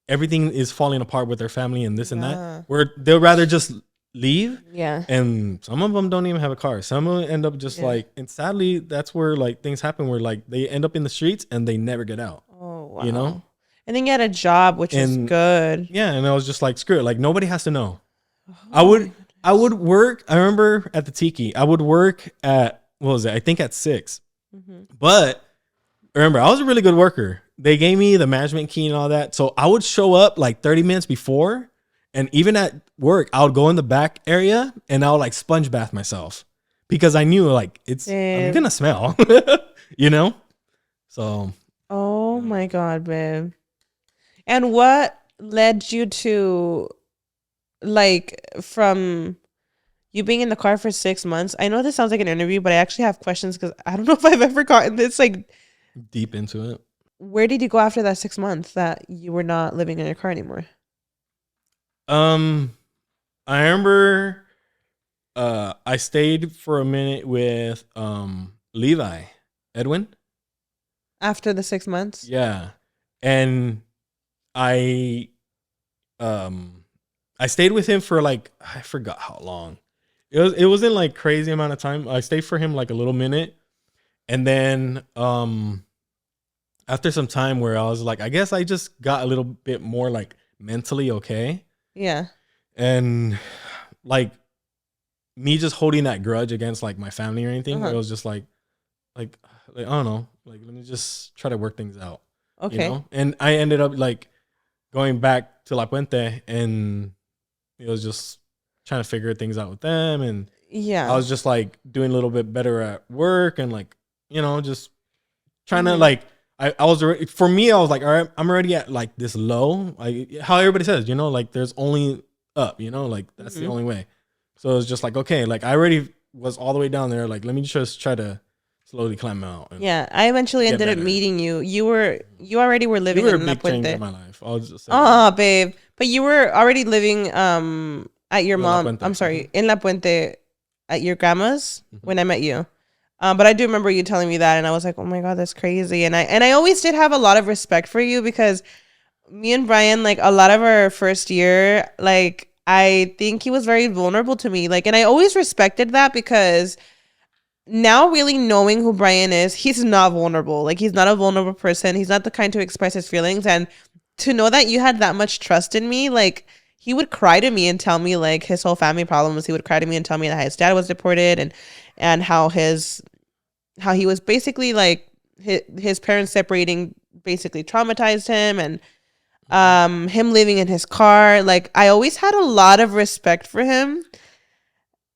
everything is falling apart with their family and this and that, where they'll rather just leave. Yeah. And some of them don't even have a car. Some of them end up just like, and sadly that's where like things happen, where like they end up in the streets and they never get out. Oh wow. You know? And then you had a job, which is good. Yeah, and I was just like, screw it. Like nobody has to know. Oh, I would work. I remember at the Tiki, I would work at, what was it? I think at 6. But remember, I was a really good worker. They gave me the management key and all that. So I would show up like 30 minutes before. And even at work, I would go in the back area and I would like sponge bath myself because I knew like I'm going to smell, you know? So. Oh my God, babe. And what led you to, like, from you being in the car for 6 months? I know this sounds like an interview, but I actually have questions because I don't know if I've ever gotten this like deep into it. Where did you go after that 6 months that you were not living in your car anymore? I remember I stayed for a minute with Levi, Edwin. After the 6 months? Yeah. And I stayed with him for like, I forgot how long. It wasn't like crazy amount of time. I stayed for him like a little minute. And then after some time where I was like, I guess I just got a little bit more like mentally okay. Yeah. And like me just holding that grudge against like my family or anything, it was just like I don't know, like let me just try to work things out. Okay. You know? And I ended up like going back to La Puente, and it was just trying to figure things out with them. And I was just like doing a little bit better at work and like, you know, just trying to like, I was already, for me, I was like, all right, I'm already at like this low, like how everybody says, you know, like there's only up, you know, like that's the only way. So it was just like, okay, like I already was all the way down there. Like, let me just try to slowly climb out. Yeah, I eventually ended up meeting you. You already were living in La Puente. In my life. I'll just say babe. But you were already living at your mom. I'm sorry, in La Puente at your grandma's when I met you. But I do remember you telling me that, and I was like, oh my God, that's crazy. And I always did have a lot of respect for you, because me and Bryan, like a lot of our first year, like I think he was very vulnerable to me. Like, and I always respected that, because now really knowing who Bryan is, he's not vulnerable. Like, he's not a vulnerable person. He's not the kind to express his feelings. And to know that you had that much trust in me, like, he would cry to me and tell me like his whole family problems. He would cry to me and tell me that his dad was deported, and how he was basically like his parents separating basically traumatized him, and him living in his car. Like, I always had a lot of respect for him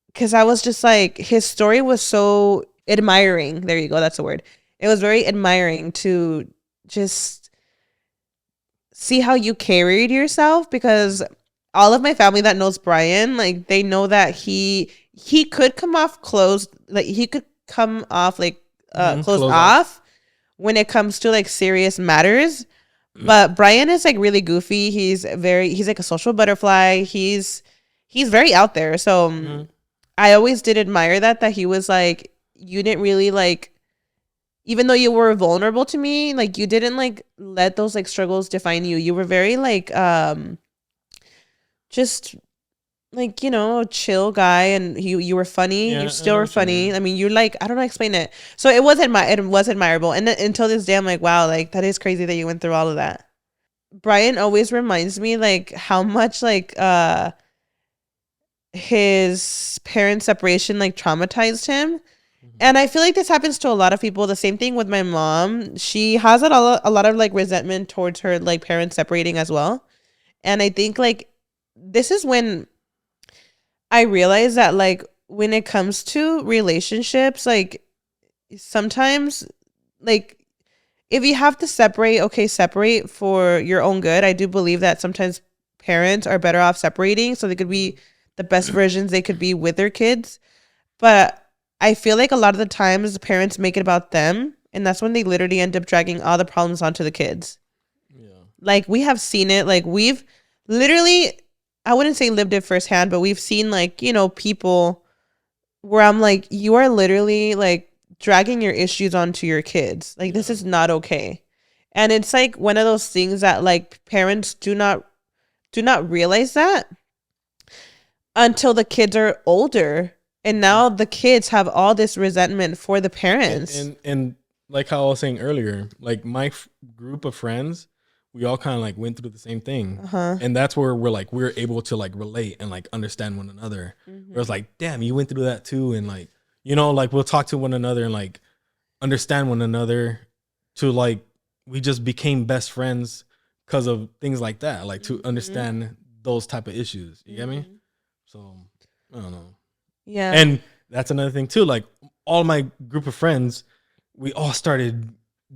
because I was just like, his story was so admiring. There you go. That's the word. It was very admiring to just see how you carried yourself, because all of my family that knows Bryan, like, they know that he could come off closed, like he could come off like closed off when it comes to like serious matters. But Bryan is like really goofy. He's like a social butterfly. He's very out there. So I always did admire that he was like, you didn't really like, even though you were vulnerable to me, like you didn't like let those like struggles define you. You were very like just like, you know, chill guy, and you were funny. Yeah, you still were funny. I mean, you're like, I don't know how to explain it. So it was admirable. And until this day, I'm like, wow, like that is crazy that you went through all of that. Bryan always reminds me like how much like his parent separation like traumatized him. And I feel like this happens to a lot of people. The same thing with my mom. She has a lot of like resentment towards her like parents separating as well. And I think like this is when I realized that like when it comes to relationships, like sometimes like if you have to separate, okay, separate for your own good. I do believe that sometimes parents are better off separating so they could be the best versions they could be with their kids. But I feel like a lot of the times the parents make it about them, and that's when they literally end up dragging all the problems onto the kids. Yeah. Like, we have seen it. Like, we've literally, I wouldn't say lived it firsthand, but we've seen like, you know, people where I'm like, you are literally like dragging your issues onto your kids. Like, this is not okay. And it's like one of those things that like parents do not realize that until the kids are older. And now the kids have all this resentment for the parents. And like how I was saying earlier, like my group of friends, we all kind of like went through the same thing. And that's where we're able to like relate and like understand one another. Where it's like, damn, you went through that too. And like, you know, like we'll talk to one another and like understand one another, to like, we just became best friends because of things like that. Like to understand those type of issues. You get me? So I don't know. Yeah. And that's another thing too. Like all my group of friends, we all started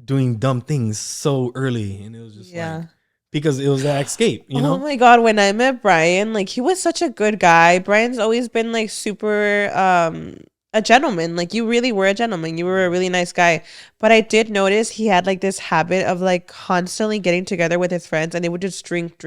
doing dumb things so early, and it was just like, because it was that escape, you know? Oh my God. When I met Bryan, like he was such a good guy. Bryan's always been like super a gentleman. Like, you really were a gentleman. You were a really nice guy. But I did notice he had like this habit of like constantly getting together with his friends, and they would just drink.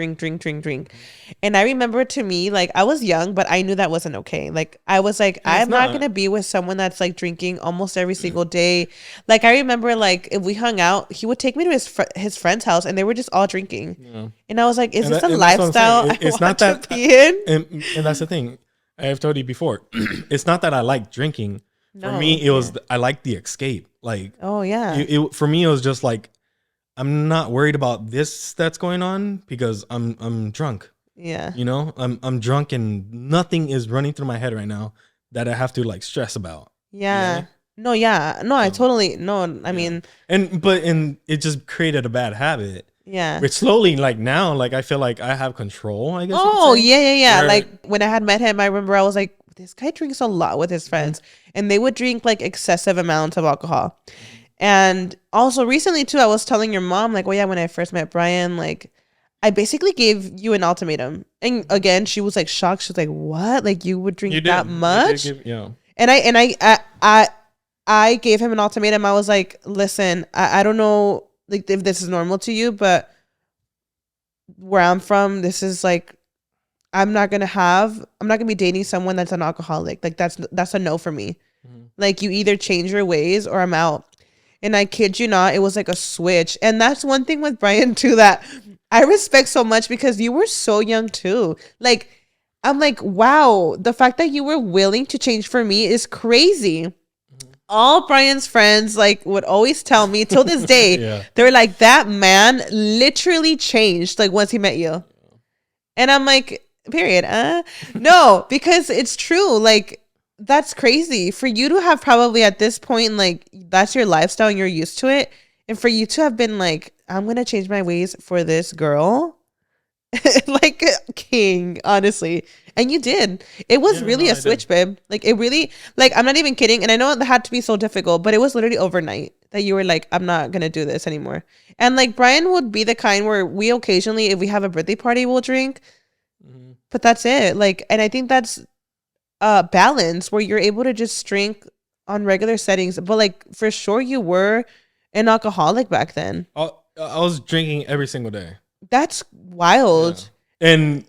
And I remember, to me, like, I was young, but I knew that wasn't okay. Like, I was like, I'm not gonna be with someone that's like drinking almost every single day. Like, I remember like if we hung out, he would take me to his friend's house, and they were just all drinking. Yeah. And I was like, is this a lifestyle it's not that to be in? And that's the thing. I've told you before, it's not that I like drinking. For me, it was, I like the escape. Like, oh yeah. For me, it was just like, I'm not worried about this that's going on because I'm drunk. Yeah. You know, I'm drunk and nothing is running through my head right now that I have to like stress about. Yeah. You know? No, yeah. No, I totally, no, I mean. And it just created a bad habit. Yeah. But slowly, like now, like I feel like I have control, I guess. Oh, yeah. Where, like when I had met him, I remember I was like, this guy drinks a lot with his friends. And they would drink like excessive amounts of alcohol. And also recently too, I was telling your mom, like, well, yeah, when I first met Bryan, like I basically gave you an ultimatum. And again, she was like shocked. She was like, what? Like, you would drink that much? And I gave him an ultimatum. I was like, listen, I don't know like if this is normal to you, but where I'm from, this is like, I'm not gonna be dating someone that's an alcoholic. Like that's a no for me. Like, you either change your ways or I'm out. And I kid you not, it was like a switch. And that's one thing with Bryan too that I respect so much, because you were so young too. Like, I'm like, wow, the fact that you were willing to change for me is crazy. all Bryan's friends like would always tell me till this day, Yeah. they were like, that man literally changed like once he met you. And I'm like, period. No, because it's true. Like, that's crazy for you to have probably at this point, like, that's your lifestyle and you're used to it. And for you to have been like, I'm going to change my ways for this girl. Like, king, honestly. And you did. It was really a switch, babe. Like, it really, like, I'm not even kidding. And I know it had to be so difficult, but it was literally overnight that you were like, I'm not going to do this anymore. And like, Bryan would be the kind where we occasionally, if we have a birthday party, we'll drink. But that's it. Like, and I think that's balance where you're able to just drink on regular settings. But like, for sure, you were an alcoholic back then. I was drinking every single day. That's wild. Yeah. And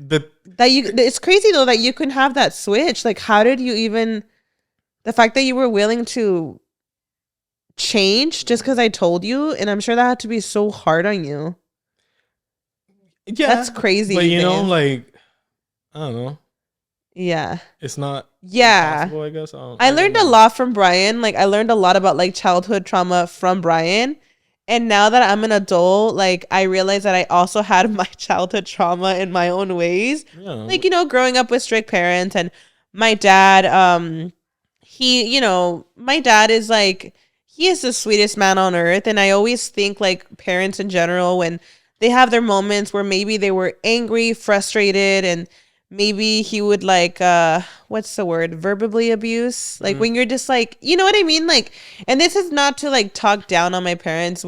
it's crazy though that you can have that switch. Like, how did you even, the fact that you were willing to change just because I told you, and I'm sure that had to be so hard on you. Yeah, that's crazy. But you know, like, I don't know. Yeah, it's not. Yeah, impossible, I guess. I learned a lot from Bryan. Like, I learned a lot about like childhood trauma from Bryan. And now that I'm an adult, like, I realize that I also had my childhood trauma in my own ways. Yeah. Like, you know, growing up with strict parents, and my dad, my dad is like, he is the sweetest man on earth. And I always think like parents in general, when they have their moments where maybe they were angry, frustrated, and maybe he would like, what's the word? Verbally abuse. Like when you're just like, you know what I mean? Like, and this is not to like talk down on my parents.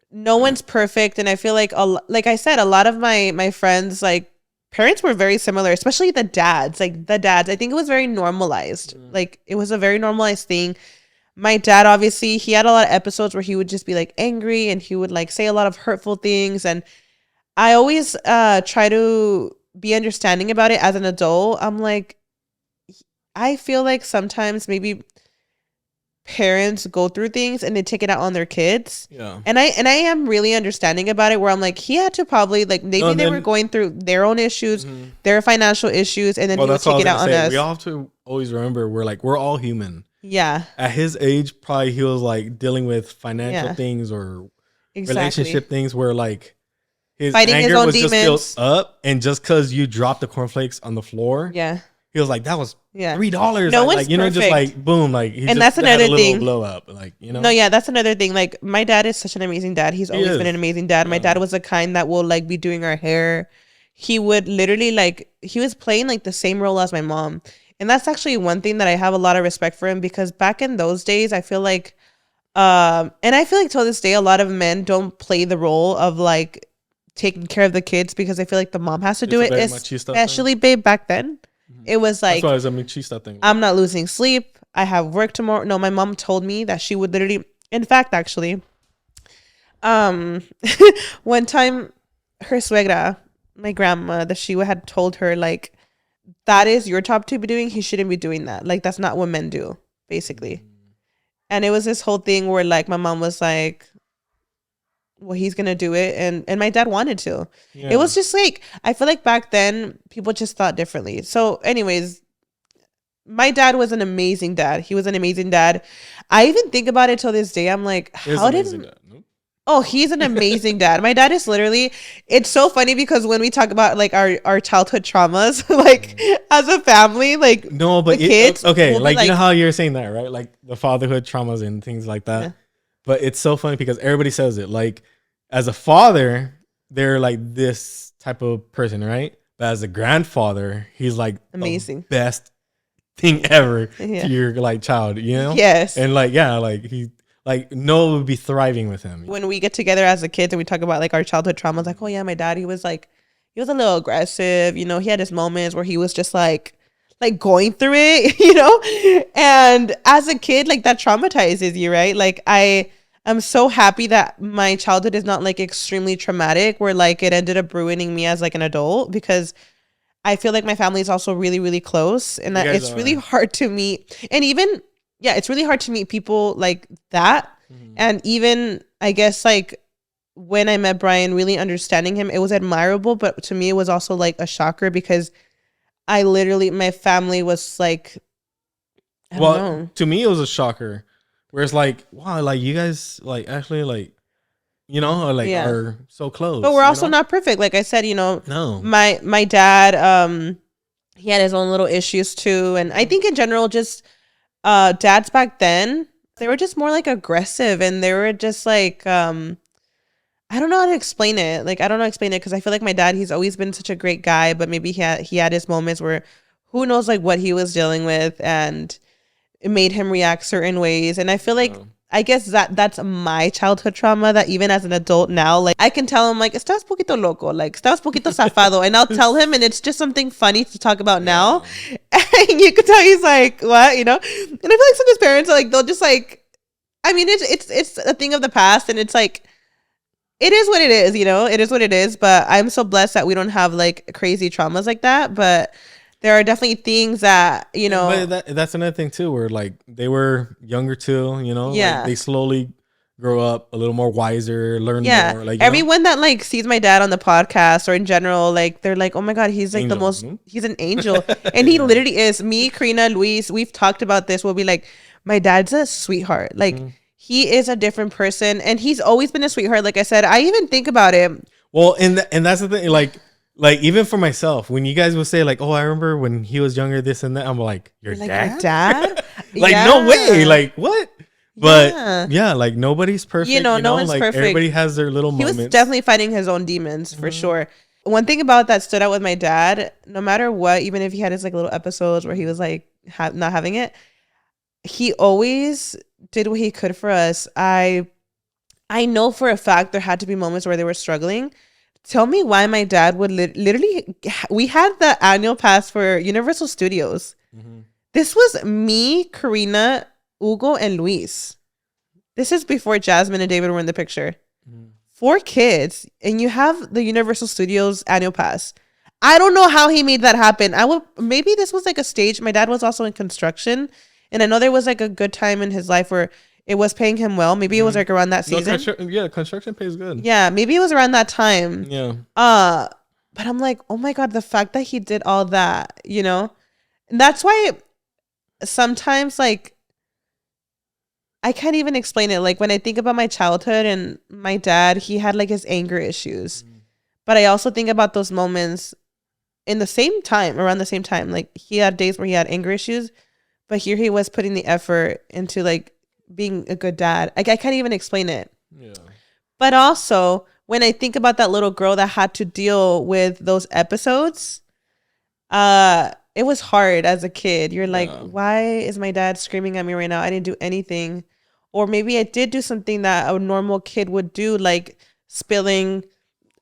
No one's perfect. And I feel like, like I said, a lot of my friends, like parents were very similar, especially the dads, I think it was very normalized. Like it was a very normalized thing. My dad, obviously, he had a lot of episodes where he would just be like angry and he would like say a lot of hurtful things. And I always try to be understanding about it as an adult. I'm like, I feel like sometimes maybe parents go through things and they take it out on their kids. Yeah. And I am really understanding about it, where I'm like, he had to probably like, maybe they were going through their own issues, their financial issues, and then he would take it out on us. We all have to always remember we're all human. Yeah. At his age, probably he was like dealing with financial things or relationship things where like his fighting anger his own was demons. Just built up, and just because you dropped the cornflakes on the floor, he was like, that was $3. No one's like, you know, perfect. just like boom, like and that's another thing. Blow up, like, you know. No, yeah, that's another thing. Like my dad is such an amazing dad. He's always been an amazing dad. My dad was the kind that will like be doing our hair. He would literally like, he was playing like the same role as my mom. And that's actually one thing that I have a lot of respect for him, because back in those days, I feel like, and I feel like till this day, a lot of men don't play the role of like taking care of the kids, because I feel like the mom has to do it, especially babe back then. It was like, that's why it's a machista thing. I'm not losing sleep. I have work tomorrow. No, my mom told me that she would literally, in fact, actually, one time her suegra, my grandma, that she had told her like, that is your job to be doing. He shouldn't be doing that. Like, that's not what men do, basically. And it was this whole thing where like my mom was like, well, he's gonna do it, and my dad wanted to. It was just like, I feel like back then people just thought differently. So anyways, my dad was an amazing dad. He was an amazing dad. I even think about it till this day. I'm like, how did oh, he's an amazing dad. My dad is literally, it's so funny because when we talk about like our childhood traumas, like as a family, like no, but kids, okay, like you know how you're saying that, right? Like the fatherhood traumas and things like that. Yeah. But it's so funny because everybody says it. Like as a father, they're like this type of person, right? But as a grandfather, he's like amazing, the best thing ever to your like child, you know? Yes. And like, yeah, like he, like Noah would be thriving with him. When we get together as a kids and we talk about like our childhood traumas, like, oh yeah, my dad, he was a little aggressive, you know, he had his moments where he was just like going through it, you know? And as a kid, like that traumatizes you, right? Like I'm so happy that my childhood is not like extremely traumatic, where like it ended up ruining me as like an adult, because I feel like my family is also really, really close, and that it's really hard to meet. And even, it's really hard to meet people like that. And even, I guess, like when I met Bryan, really understanding him, it was admirable, but to me it was also like a shocker, because my family was like, I don't know. To me it was a shocker. where it's like, wow, like you guys like actually like, you know, like are so close. But we're also not perfect. Like I said, you know, no, my dad, he had his own little issues too. And I think in general, just dads back then, they were just more like aggressive, and they were just like, I don't know how to explain it. Like, I don't know how to explain it because I feel like my dad, he's always been such a great guy, but maybe he had his moments where who knows like what he was dealing with, and it made him react certain ways. And I feel like I guess that's my childhood trauma, that even as an adult now, like I can tell him like, estás poquito loco, like estás poquito zafado, and I'll tell him, and it's just something funny to talk about now. And you could tell he's like, what, you know? And I feel like some of his parents are like, they'll just like, I mean, it's a thing of the past, and it's like, it is what it is, you know? It is what it is. But I'm so blessed that we don't have like crazy traumas like that. But there are definitely things that, you know. But that's another thing too, where like they were younger too, you know? Yeah. Like they slowly grow up a little more wiser, learn more. Like everyone that like sees my dad on the podcast or in general, like they're like, oh my God, he's like he's an angel. And he literally is. Me, Karina, Luis, we've talked about this. We'll be like, my dad's a sweetheart. Like, he is a different person, and he's always been a sweetheart. Like I said, I even think about it. Well, and that's the thing. Like even for myself, when you guys would say like, "Oh, I remember when he was younger, this and that," I'm like, "Your dad? Your dad? Like, no way! Like, what?" But yeah, like nobody's perfect. You know, no one's like, perfect. Everybody has their little moments. He was definitely fighting his own demons for sure. One thing about that stood out with my dad, no matter what, even if he had his like little episodes where he was like not having it, he always did what he could for us. I know for a fact there had to be moments where they were struggling. Tell me why my dad would literally, we had the annual pass for Universal Studios. This was me, Karina, Hugo, and Luis. This is before Jasmine and David were in the picture. 4 kids, and you have the Universal Studios annual pass. I don't know how he made that happen. Maybe this was like a stage. My dad was also in construction. And I know there was like a good time in his life where it was paying him well. Maybe it was like around that season. Construction pays good. Yeah, maybe it was around that time. Yeah. But I'm like, oh my God, the fact that he did all that, you know? And that's why sometimes like I can't even explain it. Like when I think about my childhood and my dad, he had like his anger issues. But I also think about those moments around the same time. Like he had days where he had anger issues. But here he was putting the effort into like being a good dad. I can't even explain it. Yeah. But also, when I think about that little girl that had to deal with those episodes, it was hard as a kid. You're like, why is my dad screaming at me right now? I didn't do anything. Or maybe I did do something that a normal kid would do, like spilling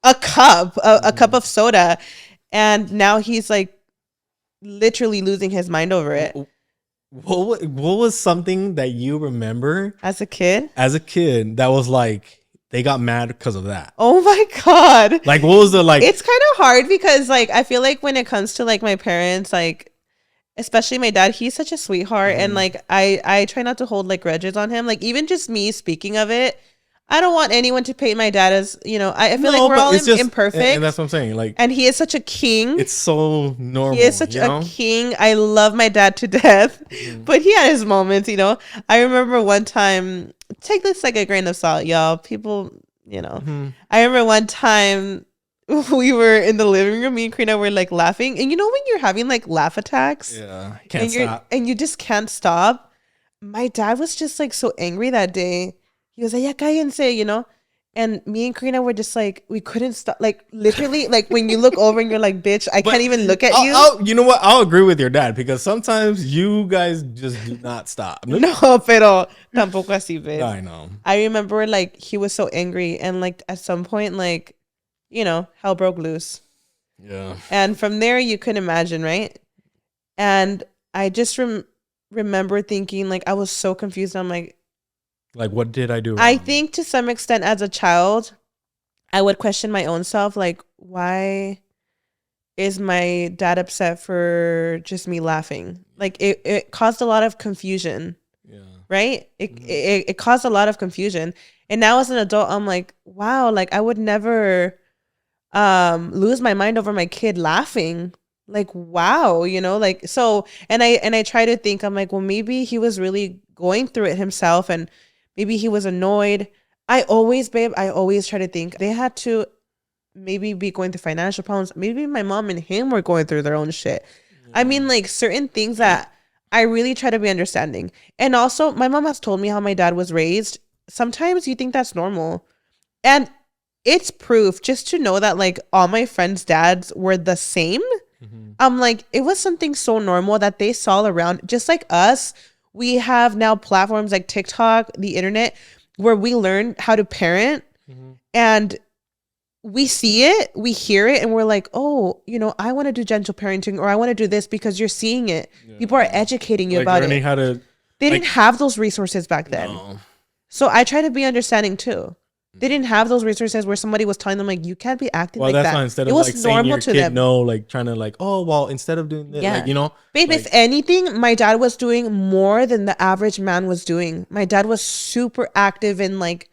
a cup of soda. And now he's like literally losing his mind over it. What was something that you remember as a kid that was like they got mad because of that? Oh my God. Like what was the like? It's kind of hard because like I feel like when it comes to like my parents, like especially my dad, he's such a sweetheart, and like I try not to hold like grudges on him. Like even just me speaking of it, I don't want anyone to paint my dad as, you know, I feel like we're all imperfect. And that's what I'm saying. Like, and he is such a king. It's so normal. He is such a king. I love my dad to death, but he had his moments, you know. I remember one time, take this like a grain of salt, y'all. People, you know. I remember one time we were in the living room, me and Karina were like laughing. And you know when you're having like laugh attacks? Yeah, can't stop. And you just can't stop. My dad was just like so angry that day. He was like, yeah, cállense, you know? And me and Karina were just like, we couldn't stop. Like, literally, like, when you look over and you're like, bitch, I can't even look at you. You know what? I'll agree with your dad because sometimes you guys just do not stop. No, pero tampoco así, bitch. I know. I remember, like, he was so angry. And, like, at some point, like, you know, hell broke loose. Yeah. And from there, you could imagine, right? And I just remember thinking, like, I was so confused. I'm like, what did I do wrong? I think to some extent as a child, I would question my own self. Like, why is my dad upset for just me laughing? Like, it caused a lot of confusion. Yeah. Right? It caused a lot of confusion. And now as an adult, I'm like, wow, like I would never lose my mind over my kid laughing. Like, wow, you know, like, so, and I try to think, I'm like, well, maybe he was really going through it himself and maybe he was annoyed. I always try to think they had to maybe be going through financial problems. Maybe my mom and him were going through their own shit. Yeah. I mean, like certain things that I really try to be understanding. And also my mom has told me how my dad was raised. Sometimes you think that's normal. And it's proof just to know that like all my friends' dads were the same. Mm-hmm. I'm like, it was something so normal that they saw around. Just like us, we have now platforms like TikTok, the internet, where we learn how to parent. Mm-hmm. And we see it, we hear it, and we're like, oh, you know, I want to do gentle parenting, or I want to do this because you're seeing it. Yeah. People are educating you like about it. How to, they didn't have those resources back then. No. So I try to be understanding too. They didn't have those resources where somebody was telling them like, you can't be acting like that. Well, that's why instead of like saying your kid no, like trying to like, oh, well, instead of doing this, like, you know. Babe, like, if anything, my dad was doing more than the average man was doing. My dad was super active in like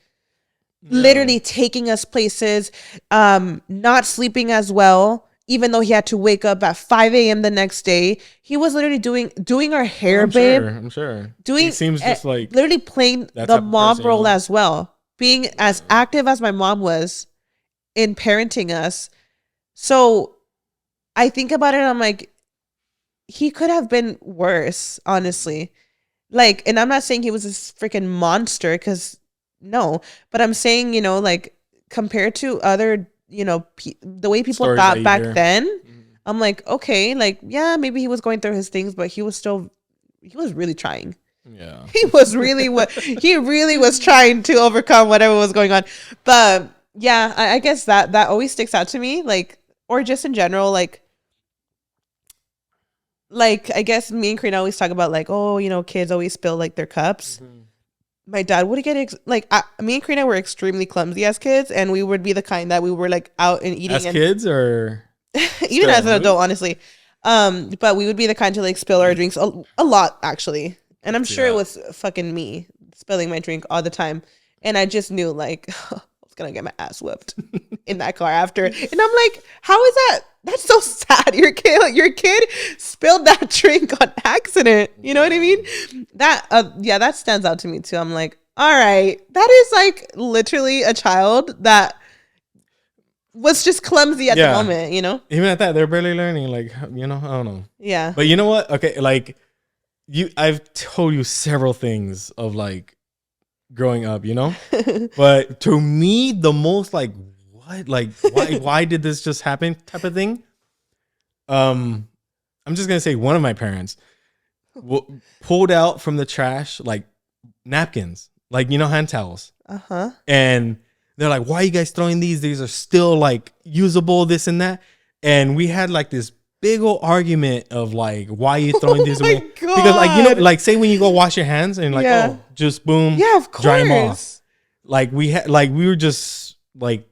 literally taking us places, not sleeping as well, even though he had to wake up at 5 a.m. the next day. He was literally doing our hair, I'm sure. He seems just like literally playing the mom role as well. Being as active as my mom was in parenting us. So I think about it and I'm like, he could have been worse, honestly. Like, and I'm not saying he was this freaking monster because no, but I'm saying, you know, like compared to other, you know, the way people thought back then, I'm like, okay, like, yeah, maybe he was going through his things, but he was really trying. Yeah, he really was trying to overcome whatever was going on. But yeah, I guess that always sticks out to me, like, or just in general, like I guess me and Karina always talk about like, oh, you know, kids always spill like their cups. Mm-hmm. My dad would get me and Karina were extremely clumsy as kids, and we would be the kind that we were like out and eating as kids or even as an adult, honestly. But we would be the kind to like spill our drinks a lot actually. And I'm sure it was fucking me spilling my drink all the time. And I just knew like I was going to get my ass whooped in that car after. And I'm like, how is that? That's so sad. Your kid spilled that drink on accident. You know what I mean? That stands out to me too. I'm like, all right, that is like literally a child that was just clumsy at the moment, you know? Even at that, they're barely learning. Like, you know, I don't know. Yeah. But you know what? Okay, like, I've told you several things of like growing up, you know, but to me, the most like what, like why did this just happen type of thing? I'm just gonna say one of my parents pulled out from the trash like napkins, like, you know, hand towels, and they're like, "Why are you guys throwing these? These are still like usable, this and that." And we had like this big old argument of like, why are you throwing these away? God. Because like, you know, like say when you go wash your hands and like, oh, just boom, of course, dry them off. Like we were just like,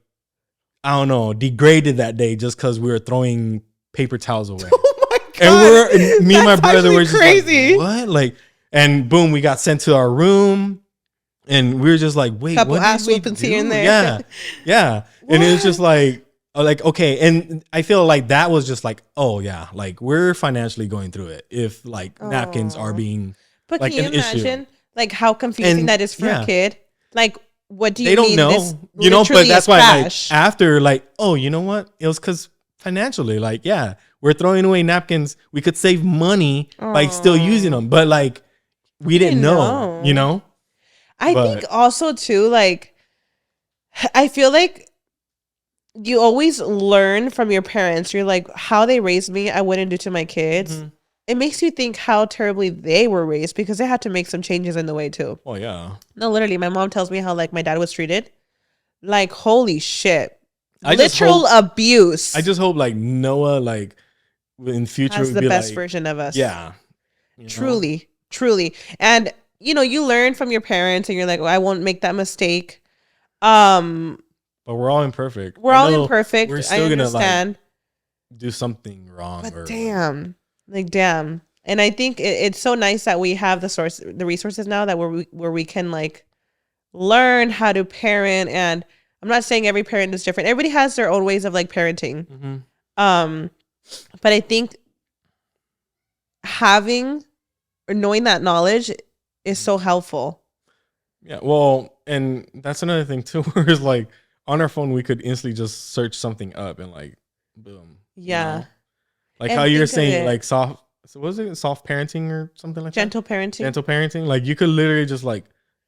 I don't know, degraded that day just because we were throwing paper towels away. Oh my God. And me and my brother were just crazy. Like, what? Like, and boom, we got sent to our room and we were just like, wait, couple what ass whoopings here and there. Yeah. And it was just like, okay, and I feel like that was just like, oh yeah, like we're financially going through it if like napkins are being but like can you imagine issue. Like how confusing that is for a kid? Like, what do you they don't know, you know? But that's why like after like, oh, you know what? It was because financially, like, yeah, we're throwing away napkins. We could save money by still using them, but like we didn't know, you know. I think also too, like, I feel like you always learn from your parents. You're like, how they raised me, I wouldn't do to my kids. Mm-hmm. It makes you think how terribly they were raised because they had to make some changes in the way too. Oh yeah. No, literally, my mom tells me how like my dad was treated. Like, holy shit. Literal abuse. I just hope like Noah like in future has the best version of us. Yeah. Truly. And you know, you learn from your parents and you're like, oh, I won't make that mistake. But we're all imperfect. We're still gonna like do something wrong. But damn. And I think it's so nice that we have the resources now that where we can like learn how to parent. And I'm not saying every parent is different. Everybody has their own ways of like parenting. Mm-hmm. But I think having or knowing that knowledge is so helpful. Yeah, well, and that's another thing too, where it's like on our phone we could instantly just search something up and like, boom. Yeah. You know? Like And how you're saying, like soft. So was it soft parenting or something like Gentle parenting. Gentle parenting. Like you could literally just like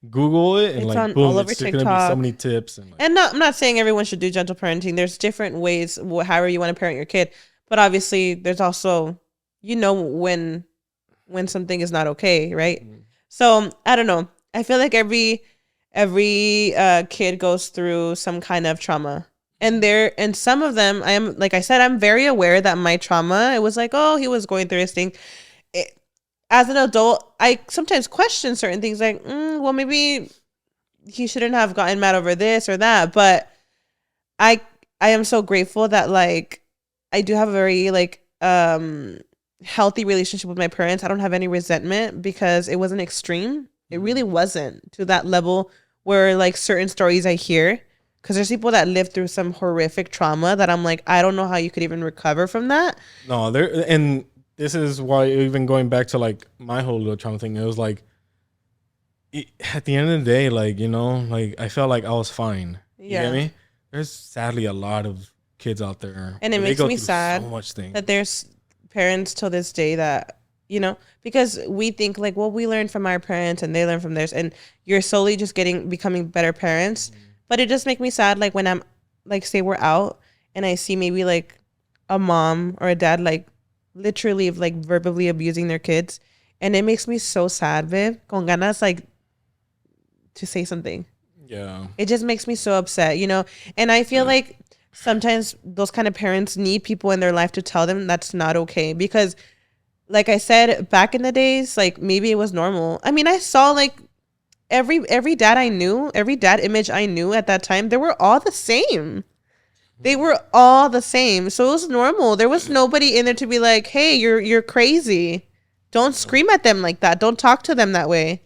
Google it and it's like on boom, all over it's TikTok. gonna be so many tips and I'm not saying everyone should do gentle parenting. There's different ways, however you want to parent your kid. But obviously, there's also, when something is not okay, right? Mm. So I don't know. I feel like every kid goes through some kind of trauma. And some of them, like I said, I'm very aware that my trauma, it was like, oh, he was going through his thing. As an adult, I sometimes question certain things like, well, maybe he shouldn't have gotten mad over this or that. But I am so grateful that like I do have a very like healthy relationship with my parents. I don't have any resentment because it wasn't extreme. It really wasn't to that level where like certain stories I hear. Because there's people that live through some horrific trauma that I'm like, I don't know how you could even recover from that. No, and this is why even going back to like my whole little trauma thing, it was like at the end of the day, like, like I felt like I was fine. You get me? There's sadly a lot of kids out there. And it makes me sad so much that there's parents till this day that, because we think like, well, we learn from our parents and they learn from theirs. And you're slowly just becoming better parents. Mm-hmm. But it just makes me sad, like when I'm, like, say we're out and I see maybe like a mom or a dad like literally like verbally abusing their kids, and it makes me so sad, babe. Con ganas like to say something. Yeah. It just makes me so upset, And I feel like sometimes those kind of parents need people in their life to tell them that's not okay, because, like I said, back in the days, like maybe it was normal. I mean, I saw like. Every dad I knew, every dad image I knew at that time, they were all the same. They were all the same. So it was normal. There was nobody in there to be like, hey, you're crazy. Don't scream at them like that. Don't talk to them that way.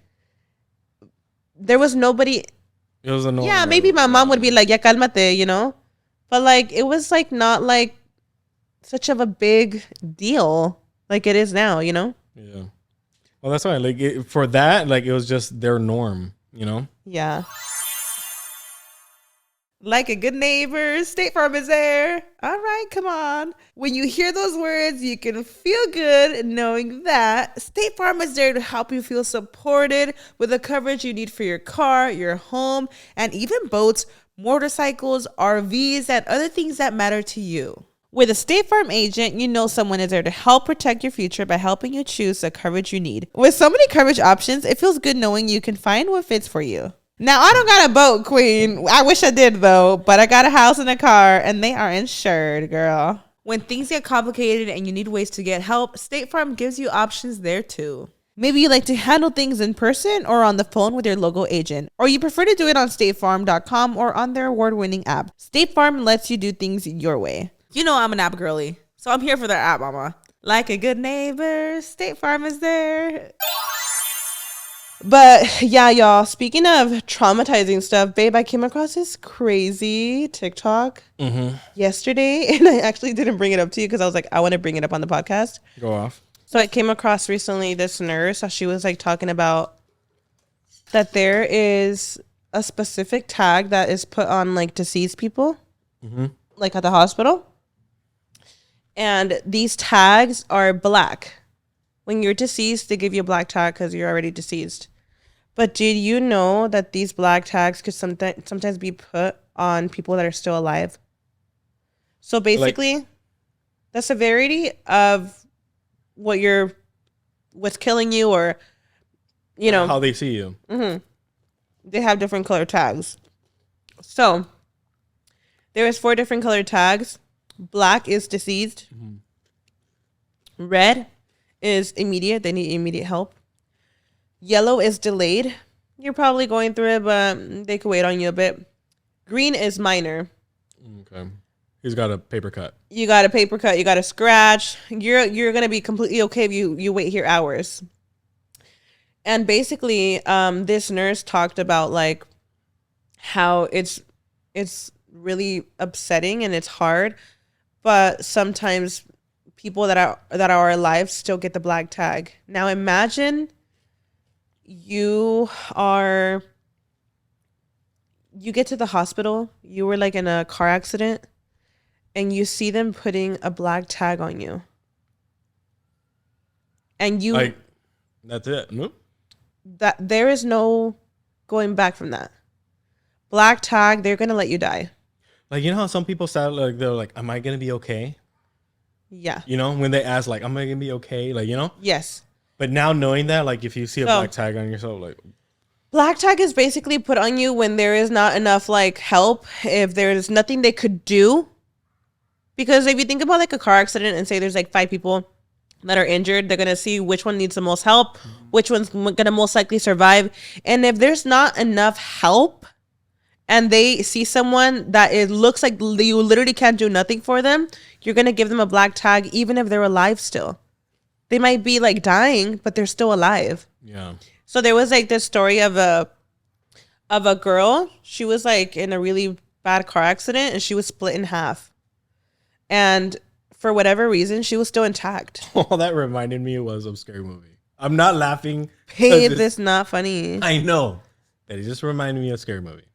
There was nobody. It was a normal. Yeah, maybe my mom would be like, ya cálmate, But like, it was like not like such of a big deal like it is now, Yeah. Well, that's why, like, for that, like, it was just their norm, Yeah. Like a good neighbor, State Farm is there. All right, come on. When you hear those words, you can feel good knowing that State Farm is there to help you feel supported with the coverage you need for your car, your home, and even boats, motorcycles, RVs, and other things that matter to you. With a State Farm agent, you know someone is there to help protect your future by helping you choose the coverage you need. With so many coverage options, it feels good knowing you can find what fits for you. Now, I don't got a boat, queen. I wish I did, though. But I got a house and a car, and they are insured, girl. When things get complicated and you need ways to get help, State Farm gives you options there, too. Maybe you like to handle things in person or on the phone with your local agent, or you prefer to do it on statefarm.com or on their award-winning app. State Farm lets you do things your way. You know I'm an app girly, so I'm here for their app, mama. Like a good neighbor, State Farm is there. But yeah, y'all, speaking of traumatizing stuff, babe, I came across this crazy TikTok yesterday, and I actually didn't bring it up to you because I was like, I want to bring it up on the podcast. Go off. So I came across recently this nurse. She was like talking about that there is a specific tag that is put on like deceased people, like at the hospital. And these tags are black. When you're deceased, they give you a black tag because you're already deceased. But did you know that these black tags could sometimes be put on people that are still alive? So basically, the severity of what's killing you, or how they see you. They have different color tags. So there is 4 different color tags. Black is deceased. Red is immediate. They need immediate help. Yellow is delayed. You're probably going through it, but they could wait on you a bit. Green is minor. Okay. He's got a paper cut. You got a paper cut. You got a scratch. You're gonna be completely okay if you wait here hours. And basically, this nurse talked about like how it's really upsetting and it's hard. But sometimes people that are alive still get the black tag. Now imagine you get to the hospital, you were like in a car accident, and you see them putting a black tag on you. And you like, that's it. Nope. That there is no going back from that. Black tag, they're gonna let you die. Like, you know how some people sound like they're like, am I gonna be okay? Yeah. You know, when they ask like, am I gonna be okay? Like, you know? Yes. But now knowing that, like, if you see a black tag on yourself, like, black tag is basically put on you when there is not enough like help, if there's nothing they could do. Because if you think about like a car accident and say there's like 5 people that are injured, they're gonna see which one needs the most help, which one's gonna most likely survive. And if there's not enough help and they see someone that it looks like you literally can't do nothing for them, you're gonna give them a black tag even if they're alive still. They might be like dying, but they're still alive. yeah. So there was like this story of a girl. She was like in a really bad car accident and she was split in half. And for whatever reason, she was still intact. All that reminded me was of Scary Movie. I'm not laughing. Hey, this not funny. I know. But it just reminded me of Scary Movie.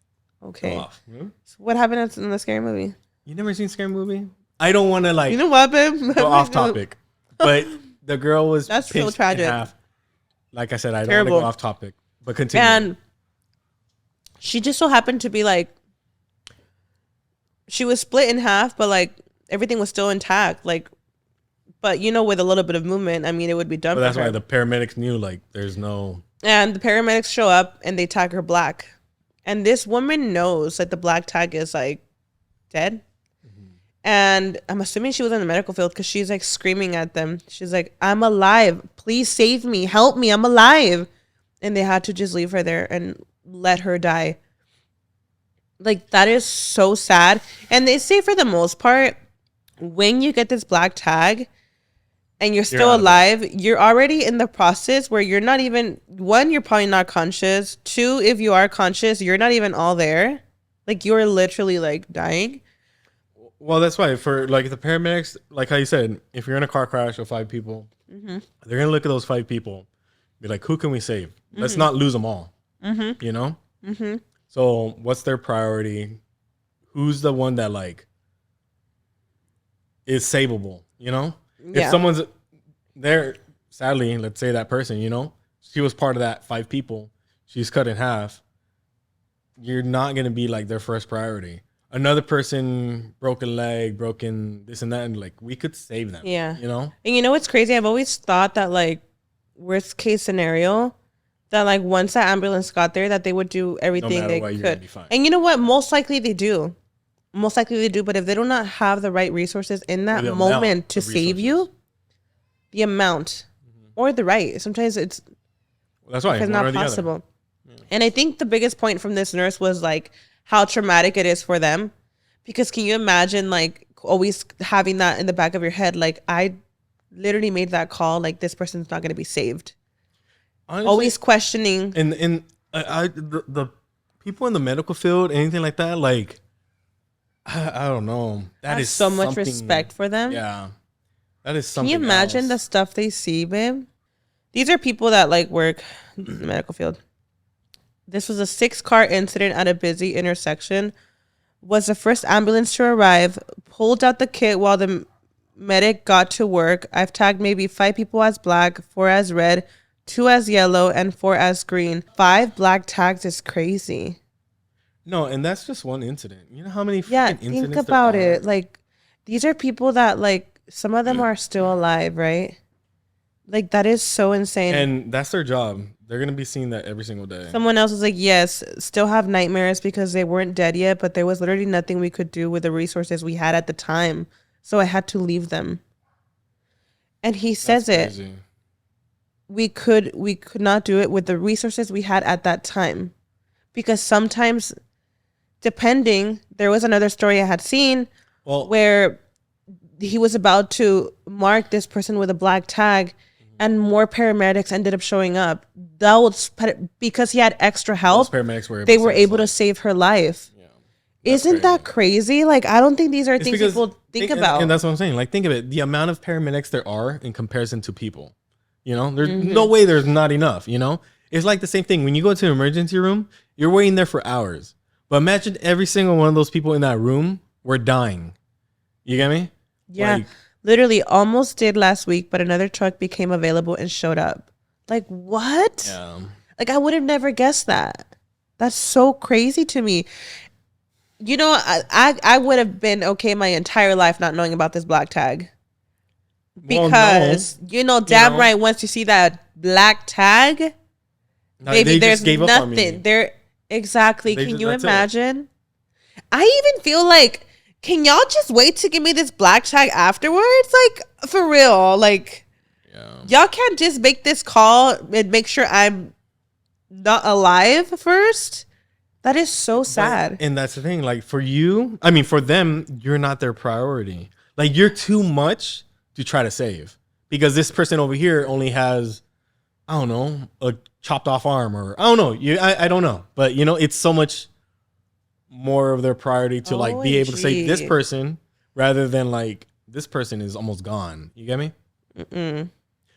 Okay. Hmm? So what happened in the Scary Movie? You never seen Scary Movie? I don't want to like. You know what, babe? Go off topic. But the girl was that's so tragic. In half. Like I said, I don't want to go off topic. But continue. And she just so happened to be like, she was split in half, but like everything was still intact. Like, but you know, with a little bit of movement, I mean, it would be done. But that's why the paramedics knew like there's no. And the paramedics show up and they tag her black. And this woman knows that the black tag is like dead. Mm-hmm. And I'm assuming she was in the medical field because she's like screaming at them. She's like, I'm alive. Please save me. Help me. I'm alive. And they had to just leave her there and let her die. Like, that is so sad. And they say for the most part, when you get this black tag and you're still alive, you're already in the process where you're not even, 1, you're probably not conscious. 2, if you are conscious, you're not even all there. Like, you're literally like dying. Well, that's why for like the paramedics, like how you said, if you're in a car crash of 5 people, mm-hmm. they're gonna look at those 5 people, be like, who can we save? Mm-hmm. Let's not lose them all. Mm-hmm. You know. Mm-hmm. So what's their priority? Who's the one that like is savable? You know, if someone's there, sadly, let's say that person, you know, she was part of that 5 people, she's cut in half. You're not gonna be like their first priority. Another person, broken leg, broken this and that, and like we could save them. Yeah. You know? And you know what's crazy? I've always thought that like worst case scenario, that like once that ambulance got there, that they would do everything they could. And you know what? Most likely they do. Most likely they do. But if they do not have the right resources in that moment to save you, the amount or the right, sometimes it's that's why it's not possible. Yeah. And I think the biggest point from this nurse was like how traumatic it is for them, because can you imagine like always having that in the back of your head? Like, I literally made that call. Like, this person's not going to be saved. Honestly, always questioning. And the people in the medical field, anything like that, like I don't know. That is so much respect for them. Yeah, that is something. Can you imagine the stuff they see, babe? These are people that like work in the medical field. This was a 6-car incident at a busy intersection. Was the first ambulance to arrive. Pulled out the kit while the medic got to work. I've tagged maybe 5 people as black, 4 as red, 2 as yellow, and 4 as green. 5 black tags is crazy. No, and that's just one incident. You know how many incidents think about it. Like, these are people that like some of them are still alive, right? Like, that is so insane. And that's their job. They're going to be seeing that every single day. Someone else was like, yes, still have nightmares because they weren't dead yet, but there was literally nothing we could do with the resources we had at the time. So I had to leave them. And he says it. We could not do it with the resources we had at that time. Because sometimes, depending, there was another story I had seen where he was about to mark this person with a black tag, and more paramedics ended up showing up. That was because he had extra help. They were able to save her life. Yeah, isn't that crazy? Like, I don't think these are things people think about. And that's what I'm saying. Like, think of it. The amount of paramedics there are in comparison to people. You know, there's no way there's not enough, you know? It's like the same thing. When you go to an emergency room, you're waiting there for hours. But imagine every single one of those people in that room were dying. You get me? Yeah. Like, literally almost did last week, but another truck became available and showed up. Like, what? Yeah. Like, I would have never guessed that. That's so crazy to me. You know, I would have been okay my entire life not knowing about this black tag. Because, well, no. You know, damn right, once you see that black tag, no, baby, there's nothing. There, exactly. Can you imagine? I even feel like, can y'all just wait to give me this black tag afterwards? Like, for real. Like, y'all can't just make this call and make sure I'm not alive first? That is so sad. And that's the thing. Like, for you, I mean, for them, you're not their priority. Like, you're too much to try to save. Because this person over here only has, I don't know, a chopped off arm, or I don't know. I don't know. But, you know, it's so much more of their priority to like be able to save this person rather than like this person is almost gone. You get me? Mm-mm.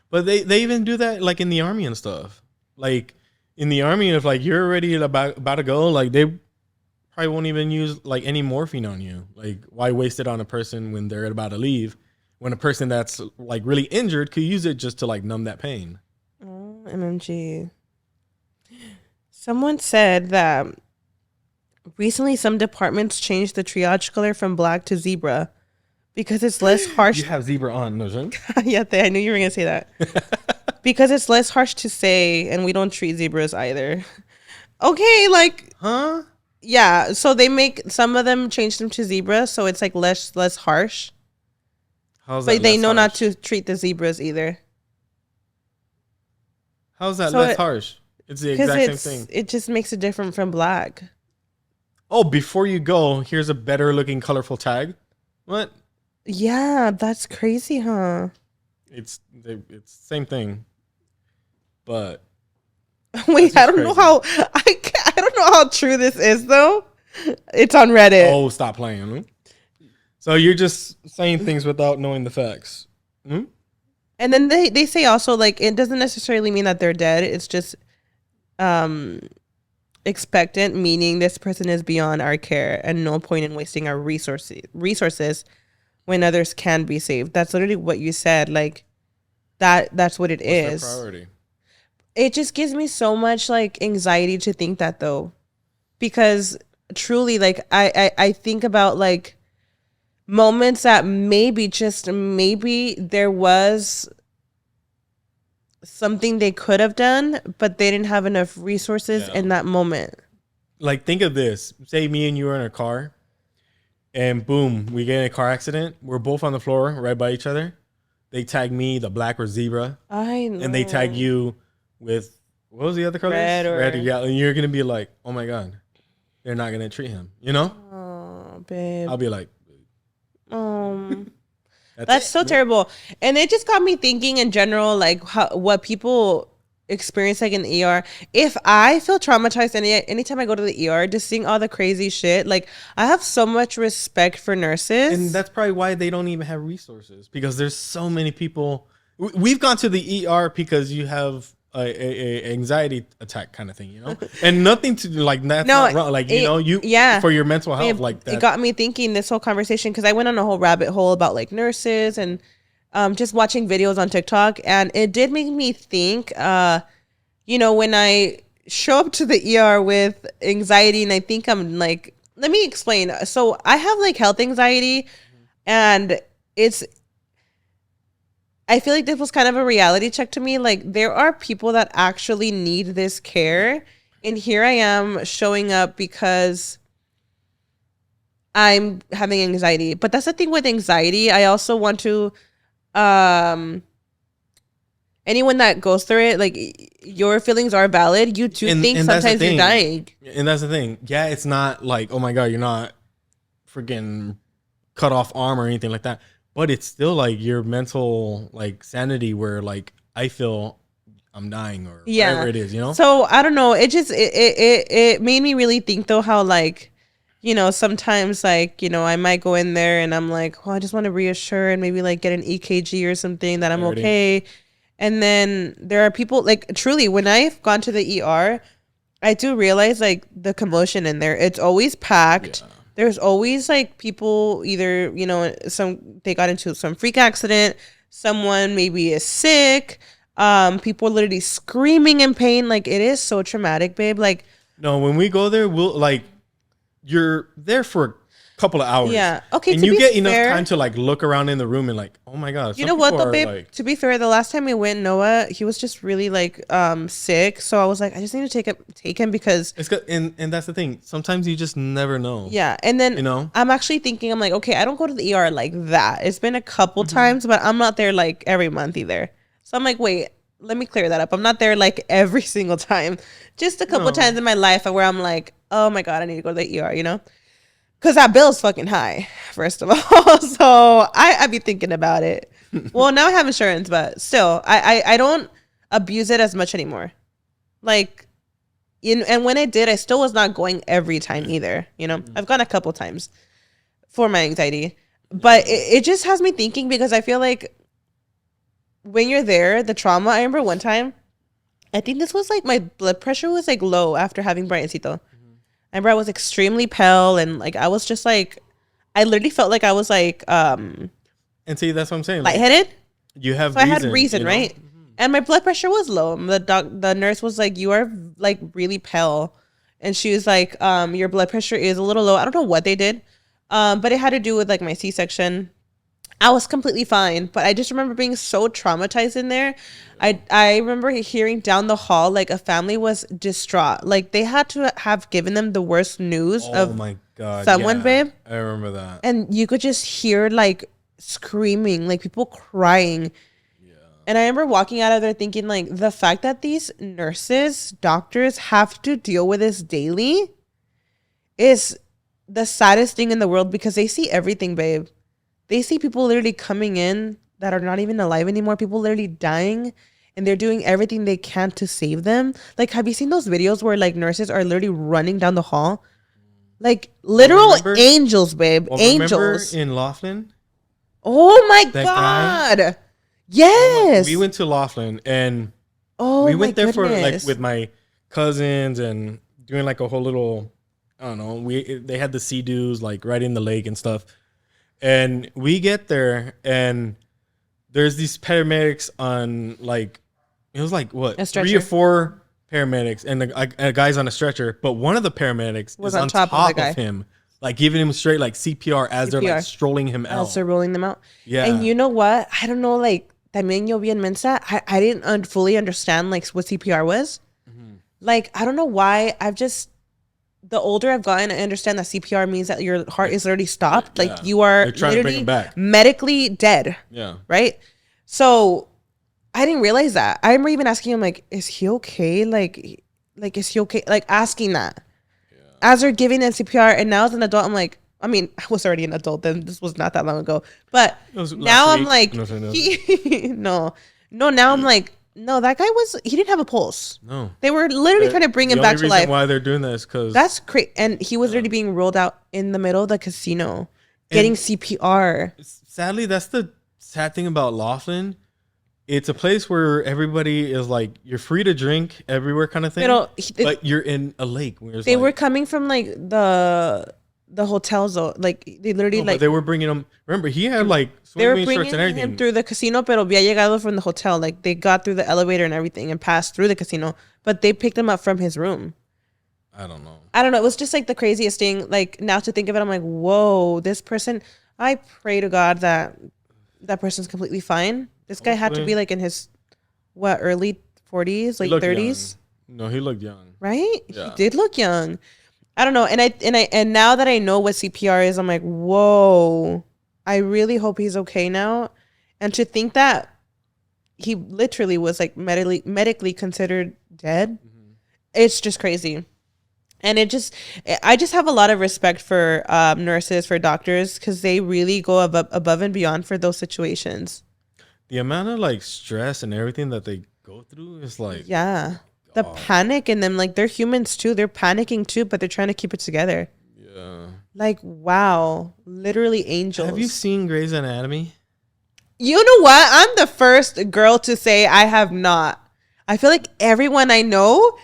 But they even do that like in the army and stuff. Like in the army, if like you're already about to go, like they probably won't even use like any morphine on you. Like why waste it on a person when they're about to leave, when a person that's like really injured could use it just to like numb that pain. Oh, MMG. Someone said that recently some departments changed the triage color from black to zebra because it's less harsh. You have zebra on, no, right? Yeah, I knew you were going to say that. Because it's less harsh to say, and we don't treat zebras either. Okay, like... Huh? Yeah, so they make... Some of them change them to zebra, so it's like less harsh. How's that? But they know harsh? Not to treat the zebras either. How's that less harsh? It's the exact same thing. It just makes it different from black. Oh, before you go, here's a better looking colorful tag. What? Yeah, that's crazy, huh? It's same thing. But wait, I don't know how I don't know how true this is though. It's on Reddit. Oh, stop playing. Huh? So you're just saying things without knowing the facts. Hmm? And then they say also like it doesn't necessarily mean that they're dead. It's just expectant, meaning this person is beyond our care and no point in wasting our resources when others can be saved. That's literally what you said. Like that's what it is. Their priority? It just gives me so much like anxiety to think that though, because truly like I think about like moments that maybe there was something they could have done, but they didn't have enough resources in that moment. Like, think of this. Say me and you are in a car, and boom, we get in a car accident. We're both on the floor right by each other. They tag me, the black or zebra. I know. And they tag you with, what was the other color? Red, yeah. And you're going to be like, oh my God, they're not going to treat him. You know? Oh, babe. I'll be like, That's so terrible. And it just got me thinking in general, like what people experience like in the ER. If I feel traumatized anytime I go to the ER, just seeing all the crazy shit, like I have so much respect for nurses. And that's probably why they don't even have resources, because there's so many people. We've gone to the ER because you have a anxiety attack kind of thing, you know, and nothing to like that's not wrong. Like for your mental health, like that. It got me thinking this whole conversation because I went on a whole rabbit hole about like nurses and just watching videos on TikTok, and it did make me think. When I show up to the ER with anxiety, and I think I'm like, let me explain. So I have like health anxiety, and I feel like this was kind of a reality check to me. Like there are people that actually need this care. And here I am showing up because I'm having anxiety. But that's the thing with anxiety. I also want to, anyone that goes through it, like your feelings are valid. You too think sometimes you're dying. And that's the thing. Yeah, it's not like, oh my God, you're not freaking cut off arm or anything like that. But it's still like your mental like sanity where like I feel I'm dying or whatever it is, you know? So I don't know. It just it made me really think though how like, sometimes like, I might go in there and I'm like, I just want to reassure and maybe like get an EKG or something that I'm okay. And then there are people like truly when I've gone to the ER, I do realize like the commotion in there. It's always packed. Yeah. There's always like people either, you know, they got into some freak accident, someone maybe is sick, people literally screaming in pain. Like it is so traumatic, babe. Like no, when we go there, we'll like you're there for couple of hours. Yeah. Okay. And you get enough time to like look around in the room and like, oh my god. You know what though, babe? Like, to be fair, the last time we went, Noah, he was just really like sick. So I was like, I just need to take him because it's good. And that's the thing. Sometimes you just never know. Yeah. And then you know, I'm actually thinking, I'm like, okay, I don't go to the ER like that. It's been a couple times, but I'm not there like every month either. So I'm like, wait, let me clear that up. I'm not there like every single time. Just a couple times in my life where I'm like, oh my god, I need to go to the ER, you know? Because that bill's fucking high, first of all. So I be thinking about it. Well, now I have insurance, but still, I don't abuse it as much anymore. Like, and when I did, I still was not going every time either. You know, I've gone a couple times for my anxiety. But it just has me thinking because I feel like when you're there, the trauma, I remember one time, I think this was like my blood pressure was like low after having Bryancito. I remember I was extremely pale and like I was just like I literally felt like I was like and see that's what I'm saying. Lightheaded. Like, you have so reason, I had reason, you know? Right? And my blood pressure was low. The nurse was like, you are like really pale. And she was like, your blood pressure is a little low. I don't know what they did. But it had to do with like my C-section. I was completely fine, but I just remember being so traumatized in there. I remember hearing down the hall, like a family was distraught. Like they had to have given them the worst news of my God, someone, babe. I remember that. And you could just hear like screaming, like people crying. Yeah. And I remember walking out of there thinking like the fact that these nurses, doctors have to deal with this daily is the saddest thing in the world because they see everything, babe. They see people literally coming in that are not even alive anymore. People literally dying and they're doing everything they can to save them. Like, have you seen those videos where like nurses are literally running down the hall? Like literal angels, babe. Angels. Remember in Laughlin? Oh my God. Guy? Yes. We went to Laughlin and we went there for like with my cousins and doing like a whole little, I don't know. They had the sea-doos like right in the lake and stuff. And we get there, and there's these paramedics on, like, it was like, what, 3 or 4 paramedics, and a guy's on a stretcher, but one of the paramedics was on top of him, like, giving him straight, like, CPR as they're, like, strolling him out. As they're rolling them out. Yeah. And you know what? I don't know, like, también yo bien mensa, I didn't fully understand, like, what CPR was. Mm-hmm. Like, I don't know why, the older I've gotten, I understand that CPR means that your heart is already stopped. Yeah. Like you are literally medically dead. Yeah. Right? So I didn't realize that. I remember even asking him, like, is he okay? Like is he okay? Like asking that. Yeah. As they're giving them CPR, and now as an adult, I'm like, I mean, I was already an adult then. This was not that long ago. But now I'm like, now I'm like, no, that guy he didn't have a pulse. No. They were literally trying to bring him back to life. The only reason why they're doing that is because... That's crazy. And he was literally being rolled out in the middle of the casino, getting CPR. Sadly, that's the sad thing about Laughlin. It's a place where everybody is like, you're free to drink everywhere kind of thing. But you're in a lake. They were coming from like the hotels though, like they literally they were bringing him. Remember, he had like swimming shorts and everything. Him through the casino, pero había llegado from the hotel. Like they got through the elevator and everything and passed through the casino, but they picked him up from his room. I don't know. It was just like the craziest thing. Like now to think of it, I'm like, whoa, this person. I pray to God that that person's completely fine. This guy had to be like in his early 40s, late 30s. Young. No, he looked young. Right? Yeah. He did look young. I don't know. And now that I know what CPR is, I'm like, whoa, I really hope he's okay now. And to think that he literally was like medically considered dead, it's just crazy. And I just have a lot of respect for nurses, for doctors, because they really go above and beyond for those situations. The amount of like stress and everything that they go through is like, yeah. The panic in them, like they're humans too. They're panicking too, but they're trying to keep it together. Yeah. Like, wow. Literally angels. Have you seen Grey's Anatomy? You know what? I'm the first girl to say I have not. I feel like everyone I know,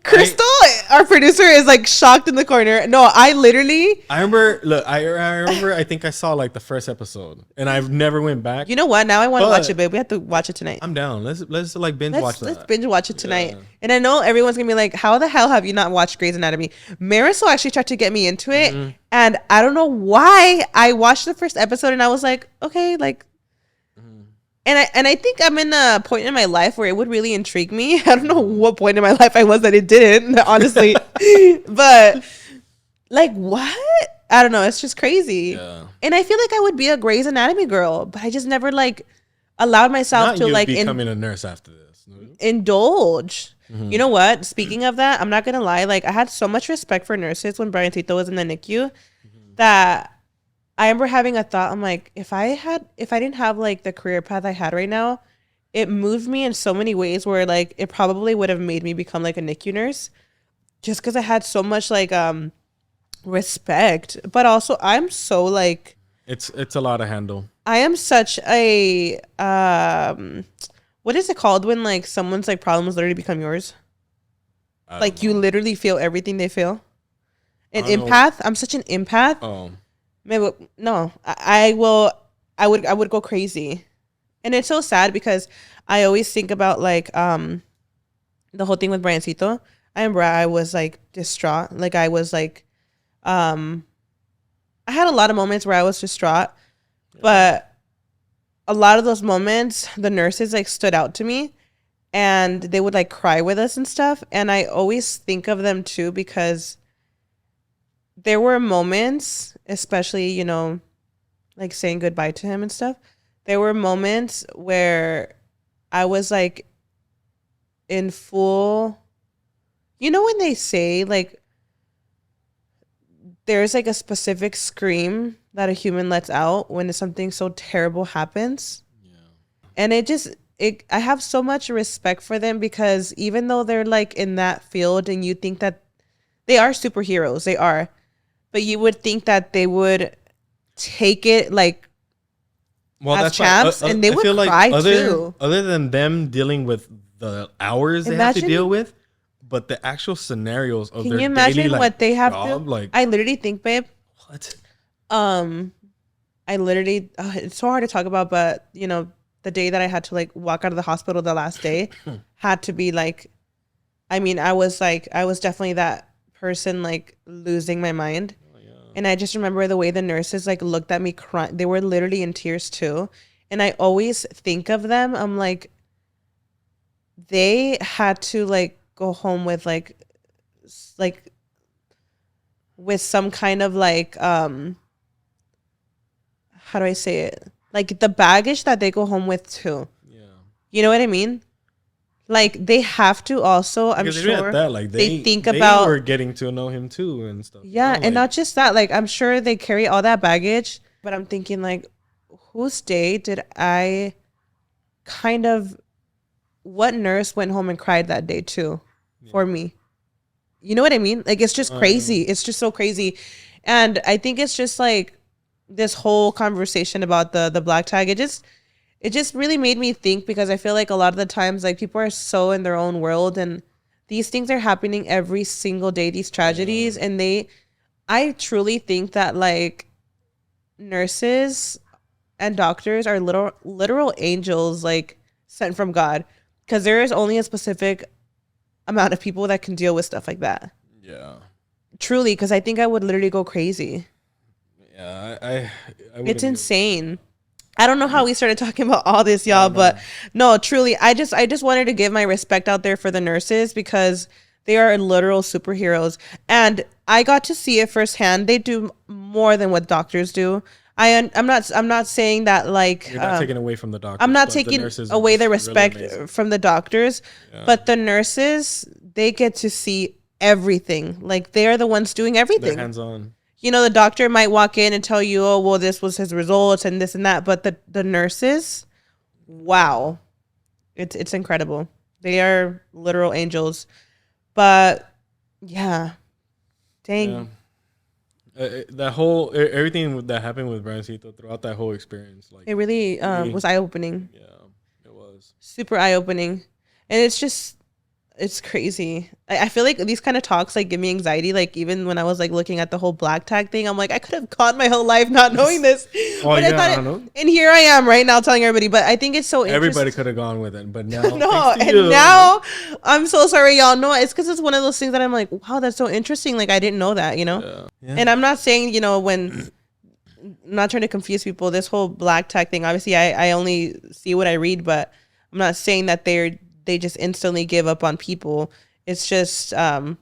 Crystal, our producer, is like shocked in the corner. No, I remember. Look, I remember. I think I saw like the first episode, and I've never went back. You know what? Now I want to watch it, babe. We have to watch it tonight. I'm down. Let's like binge watch that. Let's binge watch it tonight. Yeah. And I know everyone's gonna be like, "How the hell have you not watched Grey's Anatomy?" Marisol actually tried to get me into it, and I don't know why. I watched the first episode, and I was like, "Okay, like." And I think I'm in a point in my life where it would really intrigue me. I don't know what point in my life I was that it didn't, honestly. But like what? I don't know. It's just crazy. Yeah. And I feel like I would be a Grey's Anatomy girl, but I just never like allowed myself to like becoming a nurse after this. Indulge. Mm-hmm. You know what? Speaking of that, I'm not gonna lie. Like I had so much respect for nurses when Bryan was in the NICU that I remember having a thought. I'm like, if I didn't have like the career path I had right now, it moved me in so many ways where like it probably would have made me become like a NICU nurse, just because I had so much like respect. But also, I'm so like it's a lot to handle. I am such a what is it called when like someone's like problems literally become yours? Like you literally feel everything they feel. An empath. I'm such an empath. Oh. Maybe no. I would go crazy, and it's so sad because I always think about like the whole thing with Bryancito. I remember I was like distraught. Like I was like I had a lot of moments where I was distraught, but a lot of those moments the nurses like stood out to me, and they would like cry with us and stuff. And I always think of them too because there were moments, especially, you know, like saying goodbye to him and stuff. There were moments where I was like in full, you know, when they say like there's like a specific scream that a human lets out when something so terrible happens. Yeah. And I have so much respect for them because even though they're like in that field and you think that they are superheroes, they are. But you would think that they would take it like as champs, and they would cry too. Other than them dealing with the hours they have to deal with, but the actual scenarios of their daily life. Can you imagine what they have to? Like, I literally think, babe. What? I literally. It's so hard to talk about, but you know, the day that I had to like walk out of the hospital, the last day, had to be like. I mean, I was definitely that person like losing my mind. And I just remember the way the nurses like looked at me crying. They were literally in tears too. And I always think of them. I'm like, they had to like go home with like with some kind of like how do I say it? Like the baggage that they go home with too. Yeah. You know what I mean? Like they have to also, I'm sure that, like, they think about were getting to know him too and stuff. Yeah, and not just that. Like I'm sure they carry all that baggage, but I'm thinking like, whose day did I kind of? What nurse went home and cried that day too, for me? You know what I mean? Like it's just crazy. It's just so crazy, and I think it's just like this whole conversation about the black tag. It just really made me think because I feel like a lot of the times like people are so in their own world and these things are happening every single day, these tragedies. Yeah. And I truly think that like nurses and doctors are literal angels like sent from God because there is only a specific amount of people that can deal with stuff like that. Yeah. Truly, because I think I would literally go crazy. Yeah, I it's insane. I don't know how we started talking about all this, y'all, but no, truly, I just wanted to give my respect out there for the nurses because they are literal superheroes. And I got to see it firsthand. They do more than what doctors do. I'm not saying that like you're not taking away from the doctors. I'm not taking away the respect really from the doctors, but the nurses, they get to see everything. Like they are the ones doing everything. They're hands-on. You know, the doctor might walk in and tell you, oh, well, this was his results and this and that. But the nurses, wow, it's incredible. They are literal angels. But, yeah, dang. That whole everything that happened with Briancito throughout that whole experience, like it really was eye opening. Yeah, it was super eye opening, and it's crazy. I feel like these kind of talks like give me anxiety. Like even when I was like looking at the whole black tag thing, I'm like, I could have gone my whole life not knowing this. But yeah, I thought and here I am right now telling everybody. But I think it's so interesting. Everybody could have gone with it, but now now I'm so sorry, y'all. No, it's because it's one of those things that I'm like, wow, that's so interesting. Like I didn't know that, you know. Yeah. And I'm not saying, you know, when I'm not trying to confuse people. This whole black tag thing, obviously, I only see what I read, but I'm not saying that they just instantly give up on people. It's just kind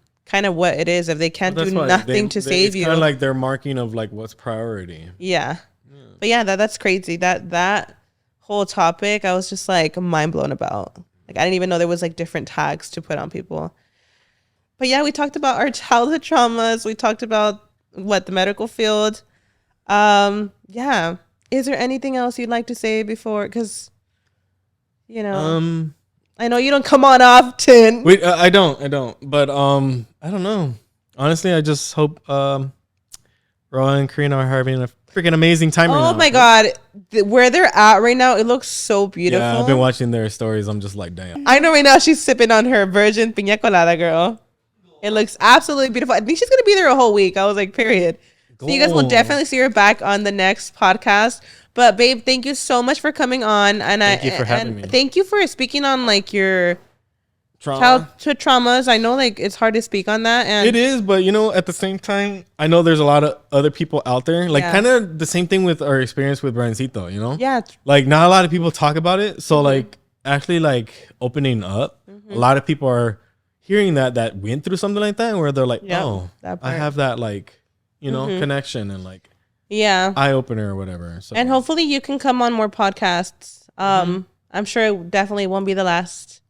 of what it is. If they can't do nothing to save you, it's kind of like their marking of like what's priority. Yeah. But yeah, that's crazy. That whole topic, I was just like mind blown about. Like I didn't even know there was like different tags to put on people. But yeah, we talked about our childhood traumas. We talked about the medical field. Yeah. Is there anything else you'd like to say before? Because, you know, I know you don't come on often. Wait, I don't. But I don't know. Honestly, I just hope Roa and Karina are having a freaking amazing time right now. Oh my God. Where they're at right now, it looks so beautiful. Yeah, I've been watching their stories. I'm just like, damn. I know right now she's sipping on her virgin piña colada, girl. It looks absolutely beautiful. I think she's going to be there a whole week. I was like, period. So you guys will definitely see her back on the next podcast. But babe, thank you so much for coming on. And thank you for having me. Thank you for speaking on like your childhood traumas. I know like it's hard to speak on that. And it is, but you know, at the same time, I know there's a lot of other people out there. Like kind of the same thing with our experience with Briancito, you know? Yeah. Like not a lot of people talk about it. So like actually like opening up, a lot of people are hearing that went through something like that where they're like, oh, I have that like, you know, connection and like eye opener or whatever. So and hopefully you can come on more podcasts. I'm sure it definitely won't be the last.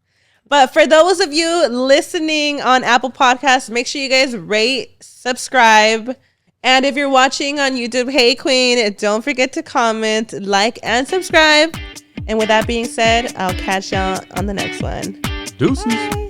But for those of you listening on Apple Podcasts, make sure you guys rate, subscribe. And if you're watching on YouTube, hey Queen, don't forget to comment, like, and subscribe. And with that being said, I'll catch y'all on the next one. Deuces. Bye.